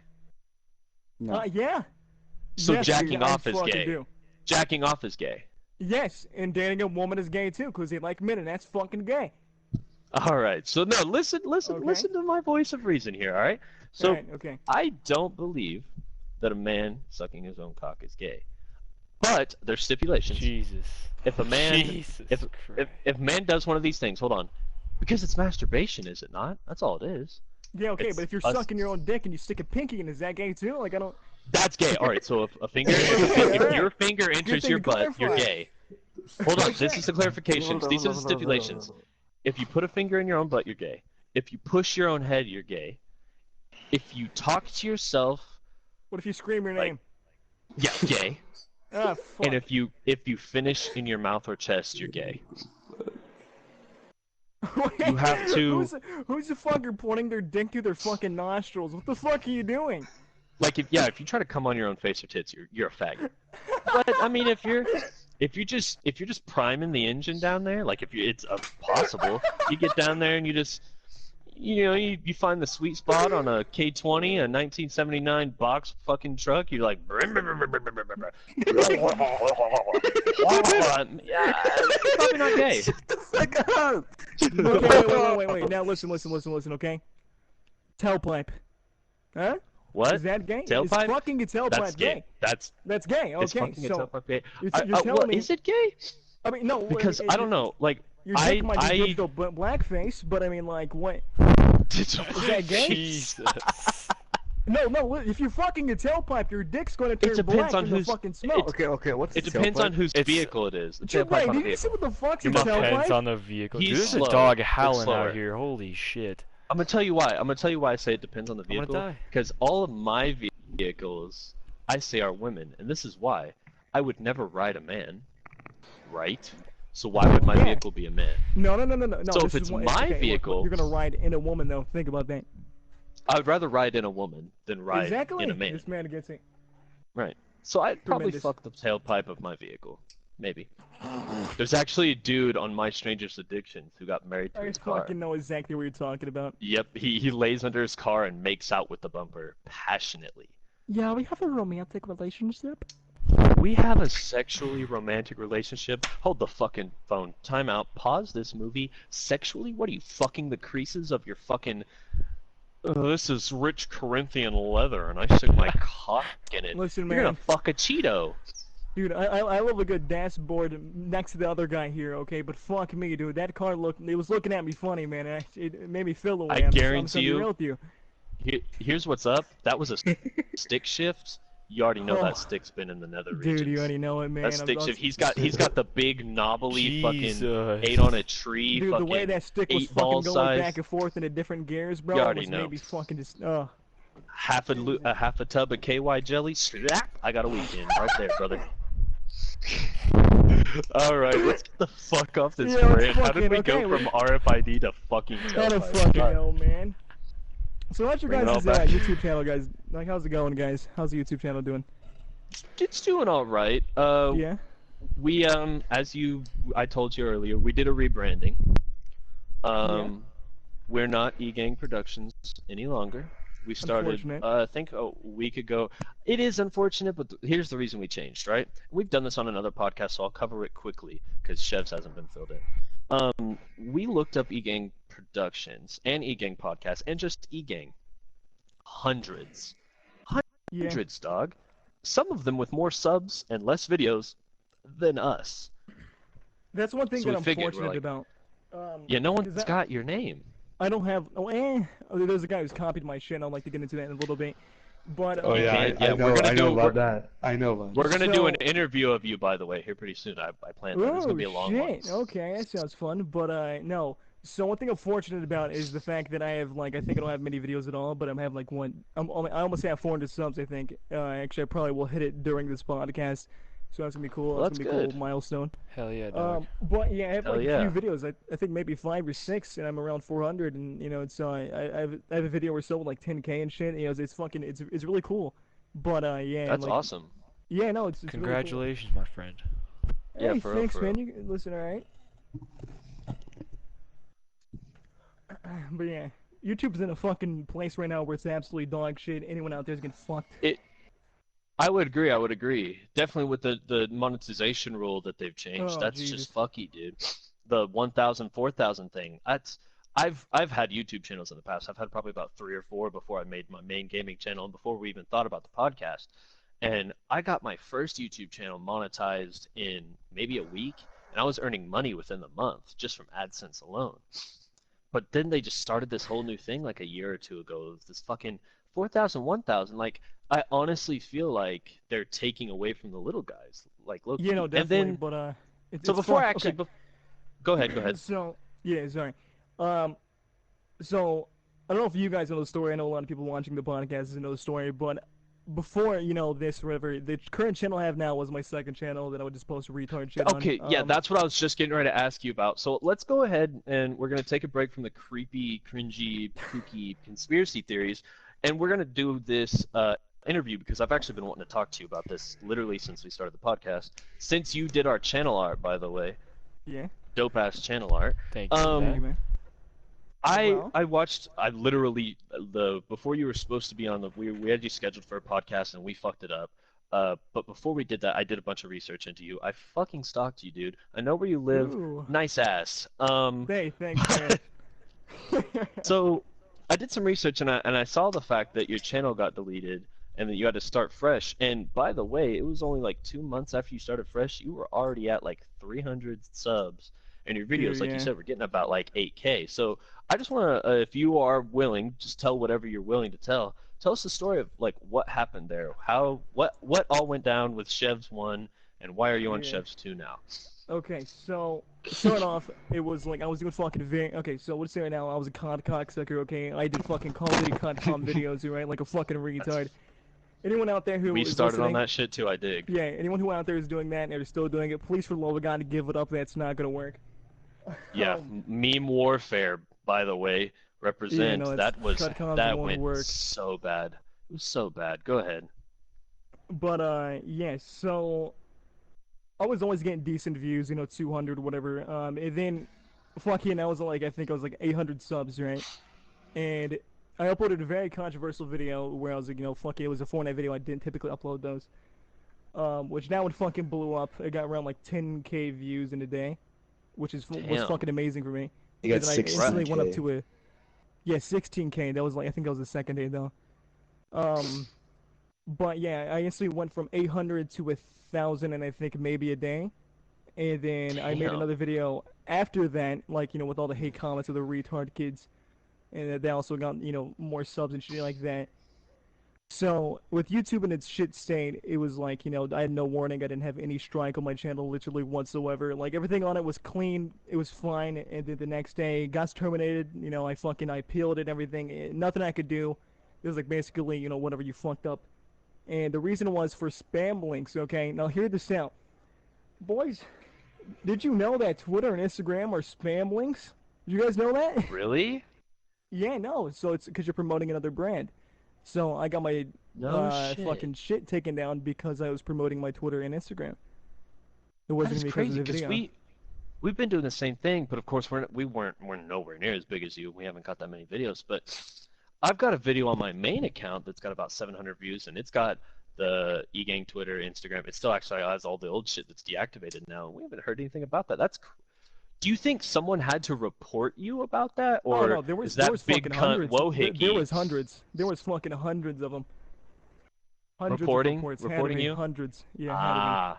No. Yeah. So Yes, jacking I off is fucking gay. do. Jacking off is gay. Yes, and dating a woman is gay too, because they like men, and that's fucking gay. All right. So no, listen Okay. to my voice of reason here. All right. So Alright, okay. I don't believe that a man sucking his own cock is gay. But there's stipulations. Jesus. If a man, Jesus if Christ. if man does one of these things, hold on, because it's masturbation, is it not? That's all it is. Yeah, okay, It's but if you're us- sucking your own dick and you stick a pinky in, is that gay too? Like, I don't. That's gay. All right, so if a finger, if your finger enters thing your to butt, you're clarify. gay. Hold on, this is the clarifications. These are the stipulations. If you put a finger in your own butt, you're gay. If you push your own head, you're gay. If you talk to yourself, What if you scream your Like- name? yeah, gay. Ah, fuck. And if you finish in your mouth or chest, you're gay. you have to- Who's the fucker pointing their dick through their fucking nostrils? What the fuck are you doing? Like if you try to come on your own face or tits, you're a faggot. But I mean, if you're just priming the engine down there, like it's possible, you get down there and you just you find the sweet spot on a K20, a 1979 box fucking truck. You're like, yeah, it's probably not gay. Shut the fuck up! Okay, wait. Now listen, okay? Tailpipe. Huh? What? Is that gay? Tailpipe? Is fucking a tailpipe That's gay. gay? That's That's gay. it's Okay, fucking a so tailpipe gay. you're Well, telling me is it gay? I mean, no, Because I don't know. Like Your dick might be digital blackface, but I mean, like, what? Is that gay? Jesus. No. If you're fucking a tailpipe, your dick's going to turn depends black on from the whose- fucking smoke. Okay, what's It the depends on tailpipe? whose It's- vehicle it is. The Jim tailpipe Ray, on a did you see vehicle. what the fuck's a Your mouth Depends tailpipe? on the vehicle. He's Dude, there's slow. a dog It's howling slower. out here. Holy shit. I'm gonna tell you why. I'm gonna tell you why I say it depends on the I'm gonna vehicle. die. Because all of my vehicles, I say, are women, and this is why. I would never ride a man, right? So why would my Yeah. vehicle be a man? No. So this if is it's one- my okay, look, vehicle- you're gonna ride in a woman though. Think about that. I would rather ride in a woman than ride Exactly. in a man. This man gets it. Right. So I'd probably Tremendous. fuck the tailpipe of my vehicle. Maybe. There's actually a dude on My Strangest Addictions who got married to I his car. fucking know exactly what you're talking about. Yep, he lays under his car and makes out with the bumper passionately. Yeah, we have a romantic relationship. We have a sexually romantic relationship. Hold the fucking phone. Time out. Pause this movie. Sexually? What are you, fucking the creases of your fucking... this is rich Corinthian leather, and I stick my cock in it. Listen, You're man. gonna fuck a Cheeto. Dude, I love a good dashboard next to the other guy here, okay? But fuck me, dude. That car it was looking at me funny, man. It made me feel the way. I I'm guarantee gonna be you- real with you. Here's what's up. That was a stick shift. You already know Oh. that stick's been in the nether regions. Dude, you already know it, man. That stick shift. He's got the big knobbly fucking Jesus. 8 on a tree. Dude, fucking the way that stick was 8-ball fucking going size. back and forth into different gears, bro, You it already was know. maybe fucking just half a tub of KY jelly. Slap! I got a weekend right there, brother. All right, let's get the fuck off this Yeah, rant. How did fucking- we go okay, from RFID to fucking I don't tailpipe? fucking know, man. So how's your Bring it all guys' back. YouTube channel, guys? Like, how's it going, guys? How's the YouTube channel doing? It's doing all right. Yeah. We I told you earlier, we did a rebranding. We're not E-Gang Productions any longer. We started, Unfortunate. I think a week ago. It is unfortunate, but here's the reason we changed, right? We've done this on another podcast, so I'll cover it quickly because Chevz hasn't been filled in. We looked up E-Gang Productions and E-Gang Podcasts and just E-Gang. Hundreds, Yeah. dog. Some of them with more subs and less videos than us. That's one thing So that we I'm figured, we're fortunate like, about. Yeah, no Is one's that- got your name. I don't have. There's a guy who's copied my shit. I'd like to get into that in a little bit. But Oh yeah, Okay, yeah, I we're know, gonna I know do- about that. I know about We're gonna do an So- interview of you, by the way, here pretty soon. I plan that. It's gonna be a long one. shit. Okay, that sounds fun. But no. So one thing I'm fortunate about is the fact that I have I think I don't have many videos at all, but I'm having I almost have 400 subs. I think. Actually, I probably will hit it during this podcast. So that's gonna be cool. Well, that's gonna be a that's cool milestone. Hell yeah, dog. But yeah, I have Hell like yeah. a few videos. I think maybe 5 or 6, and I'm around 400. And it's I have a video where sold like 10K and shit. It's fucking it's really cool. But yeah, That's like, awesome. Yeah, no, it's really cool. Congratulations, my friend. Yeah, Hey, for real, thanks, for man. real. You listen, all right. But yeah, YouTube's in a fucking place right now where it's absolutely dog shit. Anyone out there's getting fucked. I would agree. Definitely with the monetization rule that they've changed. Oh, That's Jesus. just fucky, dude. The 1,000, 4,000 thing. I've had YouTube channels in the past. I've had probably about 3 or 4 before I made my main gaming channel and before we even thought about the podcast. and I got my first YouTube channel monetized in maybe a week, and I was earning money within the month just from AdSense alone. But then they just started this whole new thing like a year or two ago. This fucking 4,000, 1,000. Like, I honestly feel like they're taking away from the little guys, like low You know, And definitely, then, but so it's before fun. I actually, Okay. go ahead, go ahead. So yeah, sorry. Um, so I don't know if you guys know the story. I know a lot of people watching the podcast know the story, but before this, whatever the current channel I have now was my second channel that I would just post retard shit on. Okay, yeah, that's what I was just getting ready to ask you about. So let's go ahead and we're gonna take a break from the creepy, cringy, kooky conspiracy theories, and we're gonna do this interview because I've actually been wanting to talk to you about this literally since we started the podcast. Since you did our channel art, by the way, Yeah. dope ass channel art. Thank you for Thank that. you, man. I watched. I literally before you were supposed to be on the we had you scheduled for a podcast and we fucked it up. But before we did that, I did a bunch of research into you. I fucking stalked you, dude. I know where you live. Ooh. Nice ass. Hey, thanks, man. So I did some research and I saw the fact that your channel got deleted and that you had to start fresh. And by the way, it was only like 2 months after you started fresh, you were already at like 300 subs. And your videos, Dude, like yeah. you said, were getting about like 8K. So I just want to, if you are willing, just tell whatever you're willing to tell. Tell us the story of like what happened there. What all went down with Chevz 1 and why are you on Yeah. Chevz 2 now? Okay, so starting off, it was like I was doing fucking okay, so let's say right now I was a cocksucker, okay? I did fucking Call of Duty COD videos, right? Like a fucking retard. Anyone out there who We is started listening, on that shit too, I dig. yeah, anyone who out there is doing that and they're still doing it, please for the love of God give it up. That's not gonna work. Yeah, meme warfare, by the way, represents no, that was COD that won't went work. so bad. It was so bad. Go ahead. But yeah, so I was always getting decent views, 200 whatever. And then fucking I was like I think I was like 800 subs, right? And I uploaded a very controversial video where I was like, fucking it was a Fortnite video. I didn't typically upload those. Which now it fucking blew up. It got around like 10K views in a day, which was Damn. fucking amazing for me. You got And then I instantly went up 16K. to 16K. That was like I think that was the second day though. But yeah, I instantly went from 800 to 1,000 and I think maybe a day. And then I made Damn. another video after that, like, with all the hate comments of the retard kids. And they also got, more subs and shit like that. So, with YouTube in its shit state, it was like, I had no warning. I didn't have any strike on my channel, literally whatsoever. Like, everything on it was clean. It was fine. And then the next day, it got terminated. I appealed it and everything. Nothing I could do. It was like, basically, whatever, you fucked up. And the reason was for spam links, okay? Now, hear this out. Boys, did you know that Twitter and Instagram are spam links? Did you guys know that? Really? Yeah, no. So it's because you're promoting another brand. So I got my No shit. fucking shit taken down because I was promoting my Twitter and Instagram. It wasn't That's because crazy of the because video. we've been doing the same thing, but of course we're nowhere near as big as you. We haven't got that many videos, but I've got a video on my main account that's got about 700 views, and it's got the eGang Twitter, Instagram. It still actually has all the old shit that's deactivated now. We haven't heard anything about that. Do you think someone had to report you about that, or Oh no, there was is that fucking big cunt hundreds. Wohickey There was hundreds. There was fucking hundreds of them. Hundreds reporting of reports. reporting had to be you? Hundreds. Yeah, had to be. Ah,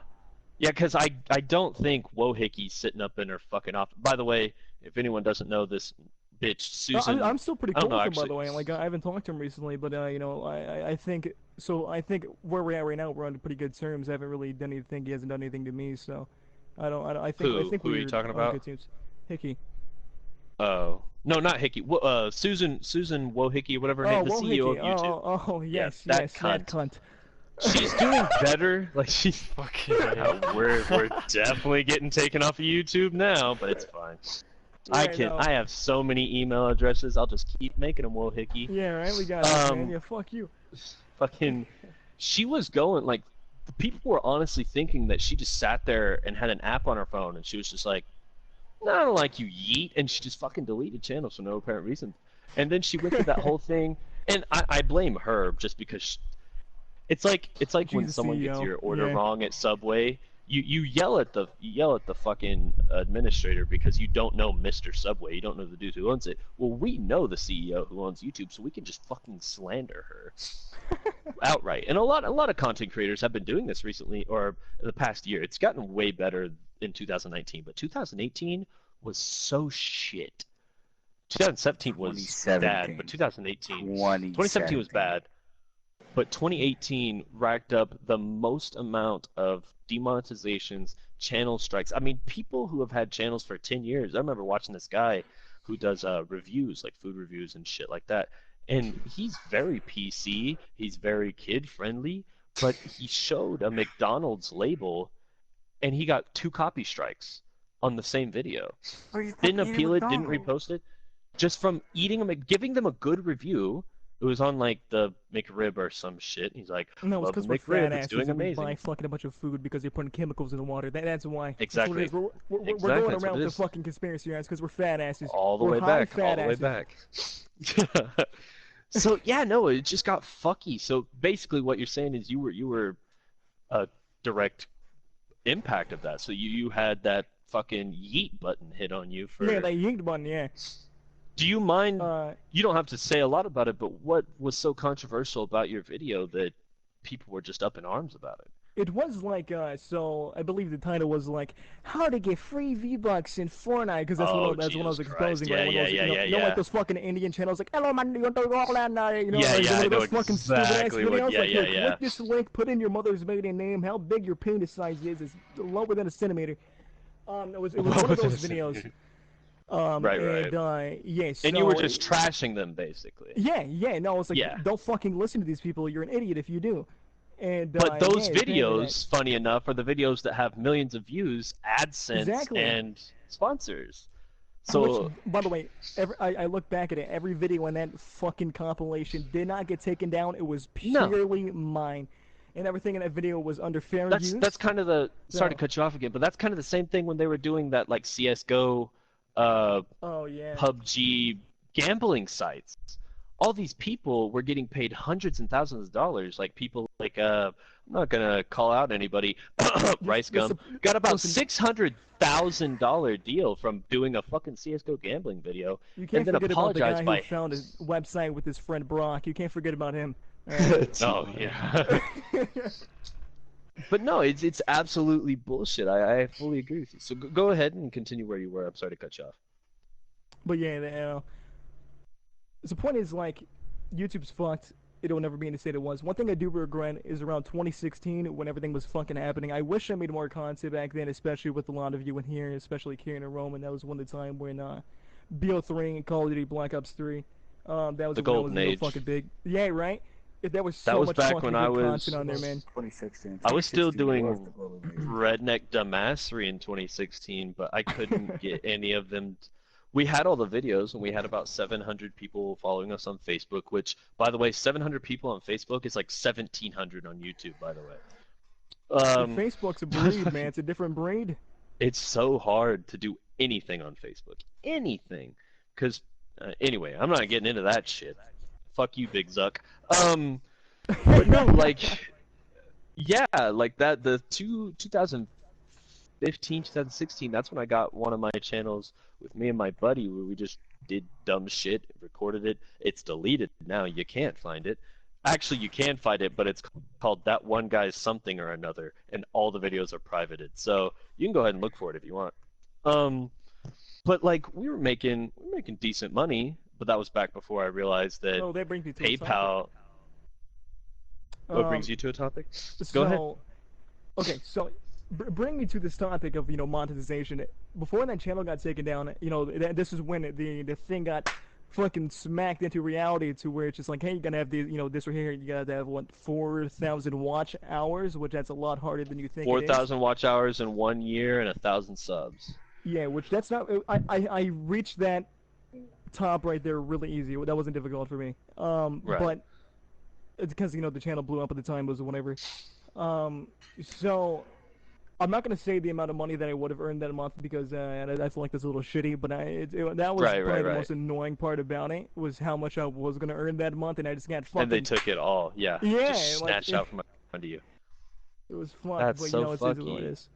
yeah, because I don't think Wohickey's sitting up in her fucking office. By the way, if anyone doesn't know this bitch, Susan. I'm still pretty I cool don't know, with him, by actually. the way. Like I haven't talked to him recently, but I think so. I think where we're at right now, we're on pretty good terms. I haven't really done anything. He hasn't done anything to me, so I don't. I think. I think Who are we're you talking on about? good terms. Hickey. Oh, no, not Hickey. Susan Wohickey, whatever her Oh, name, the CEO of Wohickey. YouTube. Oh, yes, that yes, cunt. that cunt. She's doing better. Like she's Fucking we're definitely getting taken off of YouTube now, but it's fine. Right, no. I have so many email addresses. I'll just keep making them, Wohickey. Yeah, right. We got it, man. Um, Yeah, fuck you. Fucking, she was going like, the people were honestly thinking that she just sat there and had an app on her phone, and she was just like, "No, I don't like you, yeet," and she just fucking deleted channels for no apparent reason. And then she went through that whole thing, and I blame her just because. It's like when She's the someone gets CEO, your order yeah. wrong at Subway, you yell at the fucking administrator because you don't know Mr. Subway, you don't know the dude who owns it. Well, we know the CEO who owns YouTube, so we can just fucking slander her outright. And a lot of content creators have been doing this recently, or in the past year. It's gotten way better in 2019, but 2018 was so shit. 2017 was bad, but 2017 was bad. But 2018 racked up the most amount of demonetizations, channel strikes. I mean, people who have had channels for 10 years. I remember watching this guy who does reviews, like food reviews and shit like that. And he's very PC. He's very kid-friendly. But he showed a McDonald's label, and he got 2 copy strikes on the same video. Didn't appeal it, didn't repost it. Just from giving them a good review. It was on like the McRib or some shit. He's like, no, it's because we're McRib, fat asses, it's doing amazing. We buy fucking a bunch of food because they're putting chemicals in the water. That's why. Exactly. We're going around with the fucking conspiracy ads because we're fat asses. All the way back. All the way back. So yeah, no, it just got fucky. So basically, what you're saying is you were a direct impact of that. So you had that fucking yeet button hit on you for. Yeah, that yeet button. Yeah. Do you mind? You don't have to say a lot about it, but what was so controversial about your video that people were just up in arms about it? It was like, so I believe the title was like, "How to Get Free V-Bucks in Fortnite," because that's what I was exposing. Yeah, right? You know, like those fucking Indian channels, like, "Hello, man, you know, I know those fucking exactly stupid ass videos. Yeah. Click this link, put in your mother's maiden name, how big your penis size is. It's lower than a centimeter. It was one of those videos. Right. Yeah, so, and you were just trashing them, basically. Yeah. No, it's like, don't fucking listen to these people. You're an idiot if you do. But those videos, funny enough, are the videos that have millions of views, AdSense, and sponsors. So, which, by the way, I look back at it. Every video in that fucking compilation did not get taken down. It was purely mine. And everything in that video was under fair use. That's kind of the... Sorry to cut you off again, but that's kind of the same thing when they were doing that, like, CSGO... PUBG gambling sites. All these people were getting paid hundreds and thousands of dollars. Like people like I'm not gonna call out anybody. Rice Gum got about $600,000 deal from doing a fucking CS:GO gambling video, you can't and then forget apologized about the guy who found his website with his friend Brock. You can't forget about him. Oh yeah. But no, it's absolutely bullshit. I fully agree with you. So go ahead and continue where you were. I'm sorry to cut you off. But yeah, the point is, like, YouTube's fucked. It'll never be in the state it was. One thing I do regret is around 2016 when everything was fucking happening. I wish I made more content back then, especially with a lot of you in here, especially Kieran and Roman. That was one of the time when BO3 and Call of Duty Black Ops 3. That was the golden age. Fucking big. Yeah, right. That was much back fucking when good I was content on there, man. 2016. I was still doing Redneck Dumbassery in 2016, but I couldn't get any of them. We had all the videos, and we had about 700 people following us on Facebook, which, by the way, 700 people on Facebook is like 1,700 on YouTube, by the way. Facebook's a breed, man. It's a different breed. It's so hard to do anything on Facebook. Anything. Because, anyway, I'm not getting into that shit. Fuck you, Big Zuck. But no, like, yeah, like that, the 2015, 2016, that's when I got one of my channels with me and my buddy where we just did dumb shit, recorded it. It's deleted now. You can't find it. Actually, you can find it, but it's called That One Guy's Something or Another, and all the videos are privated. So you can go ahead and look for it if you want. But like we were making decent money, but that was back before I realized that that brings me to PayPal. What brings you to a topic? Go ahead. Okay, so bring me to this topic of monetization. Before that channel got taken down, this is when the thing got fucking smacked into reality, to where it's just like, hey, you gotta have the this right here. You gotta have 4,000 watch hours, which that's a lot harder than you think. 4,000 watch hours in 1 year and 1,000 subs. Yeah, which that's not. I reached that top right there really easy. That wasn't difficult for me. Right. But it's because the channel blew up at the time, was whatever. So I'm not gonna say the amount of money that I would have earned that month, because I feel like that's a little shitty. But that was probably the most annoying part about it, was how much I was gonna earn that month, and I just got fucking. And they took it all. Yeah. Yeah. Just snatched out from under you. It was fun. That's but so it's what it is.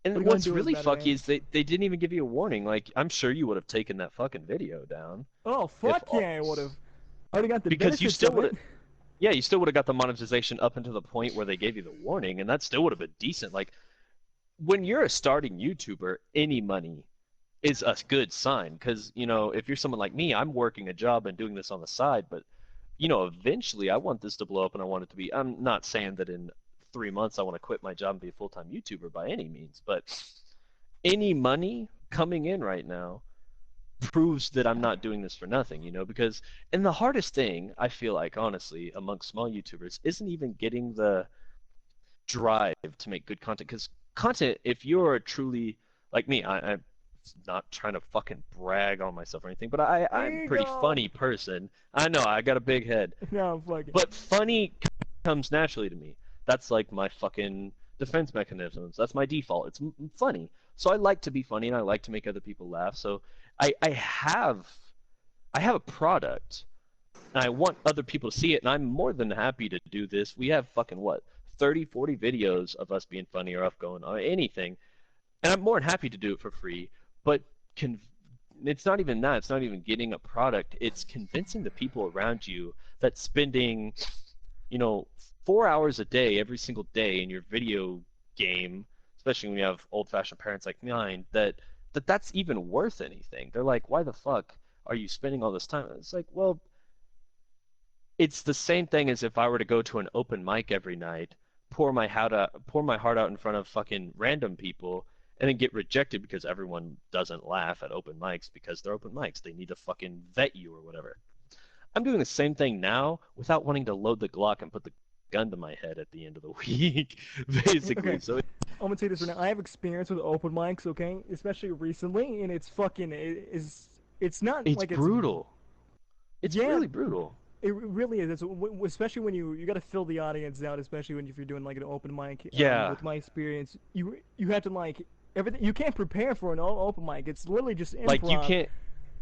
What are And you gonna what's do really about it, fucky man? is they didn't even give you a warning. Like, I'm sure you would have taken that fucking video down. Oh, If fuck yeah, I would've. I would've got the because you benefits still of would it. have, yeah, you still would have got the monetization up until the point where they gave you the warning, and that still would have been decent. Like, when you're a starting YouTuber, any money is a good sign because, if you're someone like me, I'm working a job and doing this on the side, but eventually I want this to blow up and I want it to be. I'm not saying that in 3 months I want to quit my job and be a full-time YouTuber by any means, but any money coming in right now proves that I'm not doing this for nothing, because and the hardest thing I feel like honestly amongst small YouTubers isn't even getting the drive to make good content because content, if you're truly like me, I'm not trying to fucking brag on myself or anything, but I'm a pretty Ego. funny person. I know I got a big head, No, fuck it. but funny comes naturally to me. That's like my fucking defense mechanisms. That's my default. It's funny. So I like to be funny and I like to make other people laugh. So I have a product and I want other people to see it and I'm more than happy to do this. We have fucking what? 30, 40 videos of us being funny or us going on anything. And I'm more than happy to do it for free, but it's not even that. It's not even getting a product. It's convincing the people around you that spending, you know, 4 hours a day, every single day in your video game, especially when you have old-fashioned parents like mine, that's even worth anything. They're like, why the fuck are you spending all this time? It's like, well, it's the same thing as if I were to go to an open mic every night, pour my heart out in front of fucking random people, and then get rejected because everyone doesn't laugh at open mics because they're open mics. They need to fucking vet you or whatever. I'm doing the same thing now without wanting to load the Glock and put the gun to my head at the end of the week, basically. Okay. So I'm gonna tell you this right now. I have experience with open mics, okay, especially recently, and it's fucking it's not it's like brutal. It's Yeah. really brutal. It really is. Especially when you got to fill the audience out, especially when if you're doing like an open mic. Yeah. With my experience, you have to like everything. You can't prepare for an open mic. It's literally just improv. Like you can't.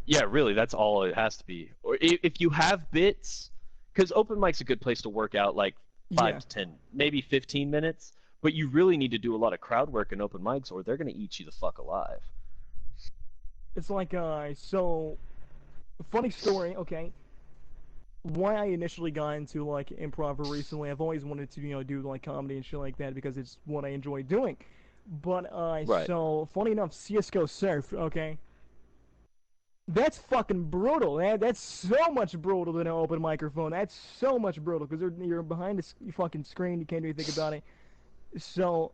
Yeah, really, that's all it has to be. Or if you have bits, because open mic's a good place to work out like 5 Yeah. to 10, maybe 15 minutes. But you really need to do a lot of crowd work in open mics, or they're gonna eat you the fuck alive. It's like so funny story. Okay. Why I initially got into like improv recently, I've always wanted to do like comedy and shit like that because it's what I enjoy doing. But Right. so funny enough, CS:GO Surf, okay, that's fucking brutal. That's so much brutal than an open microphone. That's so much brutal because you're behind the fucking screen. You can't do anything about it. So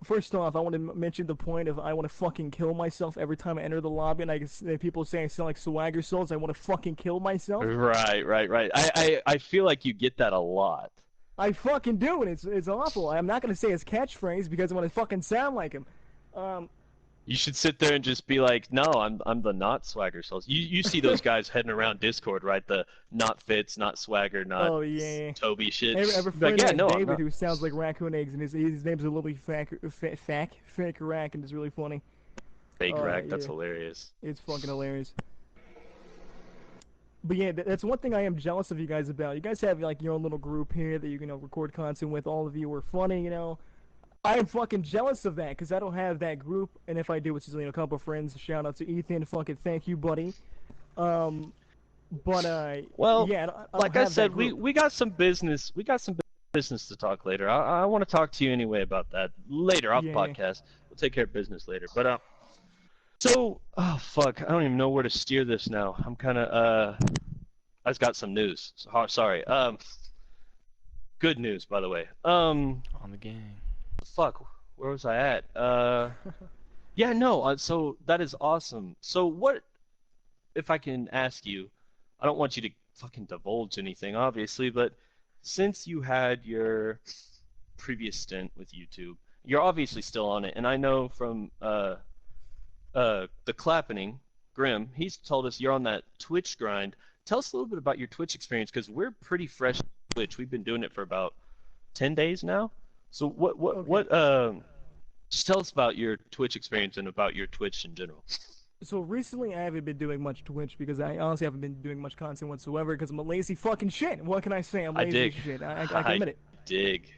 first off, I want to mention the point of I want to fucking kill myself every time I enter the lobby, and people say I sound like Swagger Souls. I want to fucking kill myself. Right. I feel like you get that a lot. I fucking do, and it's awful. I'm not gonna say his catchphrase because I want to fucking sound like him. You should sit there and just be like, no, I'm the not swagger souls. You see those guys heading around Discord, right? The not Fitz, not swagger, not Oh yeah. Toby shit. I have a Be friend like, yeah, named no, I'm David not. who sounds like raccoon eggs, and his name's a little fake rack, and it's really funny. Fake rack. That's yeah. hilarious. It's fucking hilarious. But yeah, that's one thing I am jealous of you guys about. You guys have like your own little group here that you can record content with. All of you are funny. I am fucking jealous of that because I don't have that group, and if I do, it's just a couple of friends. Shout out to Ethan, fucking thank you, buddy. But Well, yeah, I don't like I have that said, group. we got some business. We got some business to talk later. I want to talk to you anyway about that later off Yeah. podcast. We'll take care of business later. But so oh fuck, I don't even know where to steer this now. I'm kind of I just got some news. Sorry. Good news by the way. On the gang. Fuck, where was I at? Yeah, no. So that is awesome. So what, if I can ask you, I don't want you to fucking divulge anything, obviously, but since you had your previous stint with YouTube, you're obviously still on it, and I know from the Clappening, Grim, he's told us you're on that Twitch grind. Tell us a little bit about your Twitch experience, because we're pretty fresh on Twitch. We've been doing it for about 10 days now. So just tell us about your Twitch experience and about your Twitch in general. So recently, I haven't been doing much Twitch because I honestly haven't been doing much content whatsoever because I'm a lazy fucking shit. What can I say? I'm I lazy dig. as shit. I can admit it. Dig.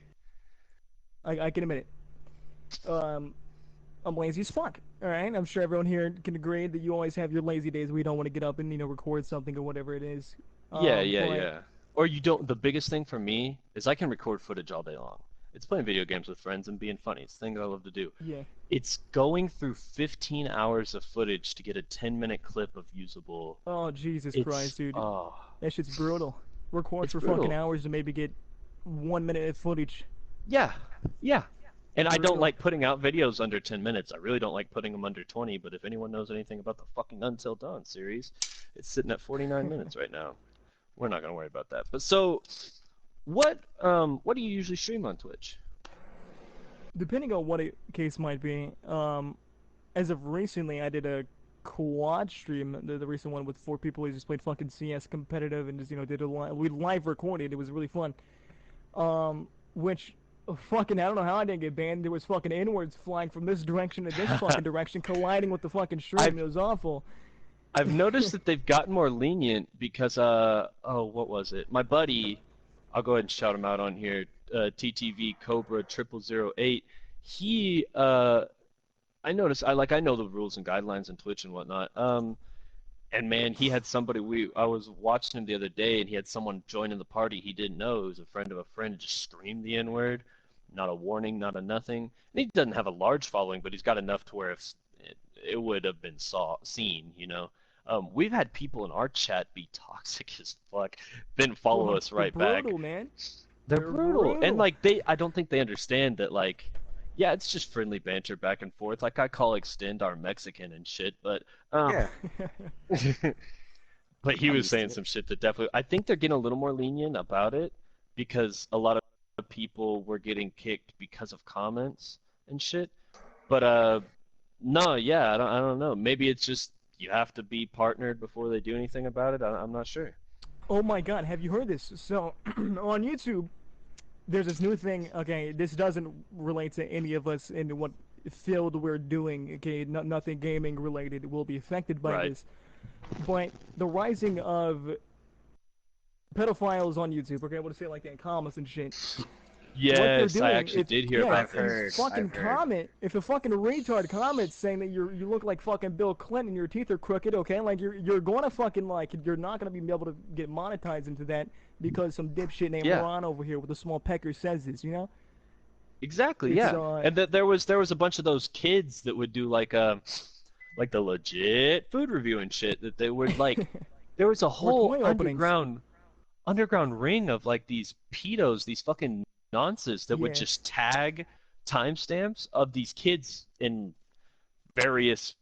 I can admit it. I'm lazy as fuck. All right, I'm sure everyone here can agree that you always have your lazy days where you don't want to get up and record something or whatever it is. Yeah, yeah, But yeah. Or you don't. The biggest thing for me is I can record footage all day long. It's playing video games with friends and being funny. It's the thing I love to do. yeah, It's going through 15 hours of footage to get a 10-minute clip of usable. oh Jesus It's Christ, dude, oh, that shit's brutal. Record it's for brutal. fucking hours to maybe get 1 minute of footage. Yeah, yeah. And I don't Brutal. like putting out videos under 10 minutes. I really don't like putting them under 20. But if anyone knows anything about the fucking Until Dawn series, it's sitting at 49 minutes right now. We're not gonna worry about that. But so, what do you usually stream on Twitch? Depending on what a case might be, as of recently, I did a quad stream, the recent one with 4 people. We just played fucking CS competitive and just did we live recorded. It was really fun. Which fucking I don't know how I didn't get banned. There was fucking inwards flying from this direction to this fucking direction, colliding with the fucking stream. It was awful. I've noticed that they've gotten more lenient because what was it? My buddy, I'll go ahead and shout him out on here. TTV Cobra 0008. He I noticed I know the rules and guidelines on Twitch and whatnot. And man, he had somebody I was watching him the other day and he had someone join in the party he didn't know, who's a friend of a friend, just screamed the N-word. Not a warning, not a nothing. And he doesn't have a large following, but he's got enough to where if it would have been seen, We've had people in our chat be toxic as fuck, then follow us right back. Brutal, man. They're They're brutal. And brutal. I don't think they understand that yeah, it's just friendly banter back and forth. Like I call Extend our Mexican and shit, but Yeah. but he was saying Understood. some shit that definitely I think they're getting a little more lenient about it because a lot of people were getting kicked because of comments and shit. But no, yeah, I don't know. Maybe it's just you have to be partnered before they do anything about it. I'm not sure. Oh my God, have you heard this? So on YouTube, there's this new thing. Okay, this doesn't relate to any of us in what field we're doing. Okay, nothing gaming related will be affected by Right. this. But the rising of pedophiles on YouTube. Okay, I want to say it like that in comments and shit. Yes, doing, I actually if- did hear yeah, about I've this. heard. Fucking I've heard. comment. If a fucking retard comments saying that you look like fucking Bill Clinton, your teeth are crooked, okay? Like you're gonna fucking you're not gonna be able to get monetized into that because some dipshit named Yeah. Ron over here with a small pecker says this, you know? Exactly, It's, yeah. And there was a bunch of those kids that would do like the legit food review and shit that they would there was a whole toy openings. underground ring of like these pedos, these fucking nonsense that would Yeah. just tag timestamps of these kids in various,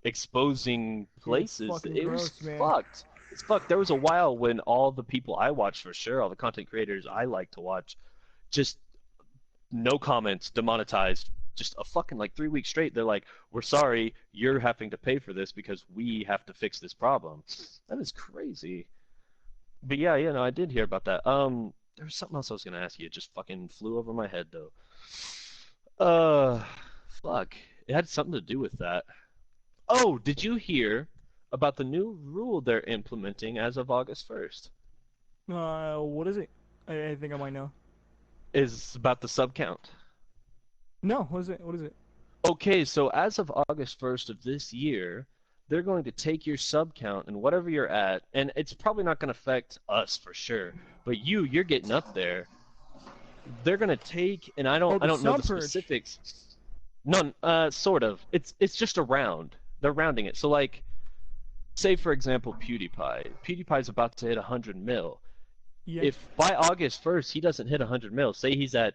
exposing places. fucking It was gross, man. fucked. It's fucked. There was a while when all the people I watched for sure, all the content creators I like to watch, just no comments, demonetized, just a fucking 3 weeks straight. They're like, "We're sorry, you're having to pay for this because we have to fix this problem." That is crazy. But yeah, no, I did hear about that. There was something else I was gonna ask you. It just fucking flew over my head though. Fuck. It had something to do with that. Oh, did you hear about the new rule they're implementing as of August 1st? What is it? I think I might know. Is about the sub count. No, what is it? What is it? Okay, so as of August 1st of this year, they're going to take your sub count and whatever you're at, and it's probably not going to affect us for sure, but you're getting up there. They're going to take, and I don't the know the sub purge. specifics. None, sort of. It's just a round. They're rounding it. So say for example PewDiePie. PewDiePie's about to hit 100 mil. Yeah. If by August 1st he doesn't hit 100 mil, say he's at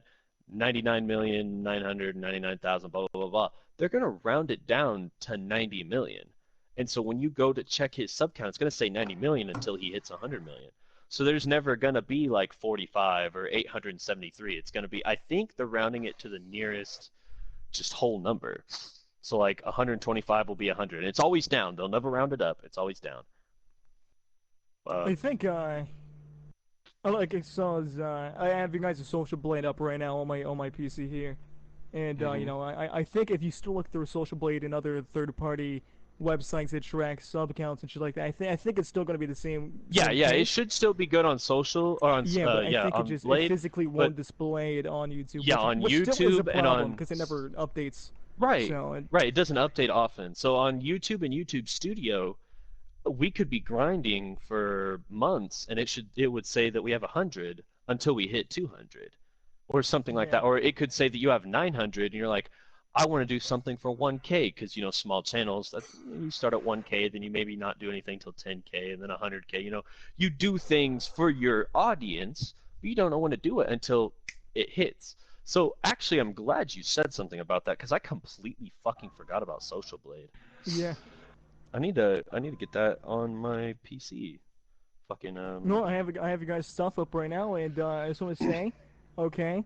99,999,000, blah, blah, blah, blah, they're going to round it down to 90 million. And so when you go to check his sub count, it's going to say 90 million until he hits 100 million. So there's never going to be 45 or 873. It's going to be, I think they're rounding it to the nearest just whole number. So 125 will be 100. And it's always down. They'll never round it up. It's always down. I think I have you guys a Social Blade up right now on my PC here, and I think if you still look through Social Blade and other third-party websites that track sub counts and shit like that, I think it's still going to be the same. Yeah, same it case. should still be good on social or on But I think Blade. it physically won't display it on YouTube. Yeah, on which still is a YouTube and problem on- because it never updates. Right, So right. It doesn't update often. So on YouTube and YouTube Studio, we could be grinding for months, and it would say that we have 100 until we hit 200, or something like yeah, that. Or it could say that you have 900, and you're like, I want to do something for 1K, because small channels. That you start at 1K, then you maybe not do anything till 10K, and then 100K. You do things for your audience, but you don't know when to do it until it hits. So actually, I'm glad you said something about that because I completely fucking forgot about Social Blade. yeah. I need to get that on my PC. Fucking No, I have you guys stuff up right now, and I just want to say, okay,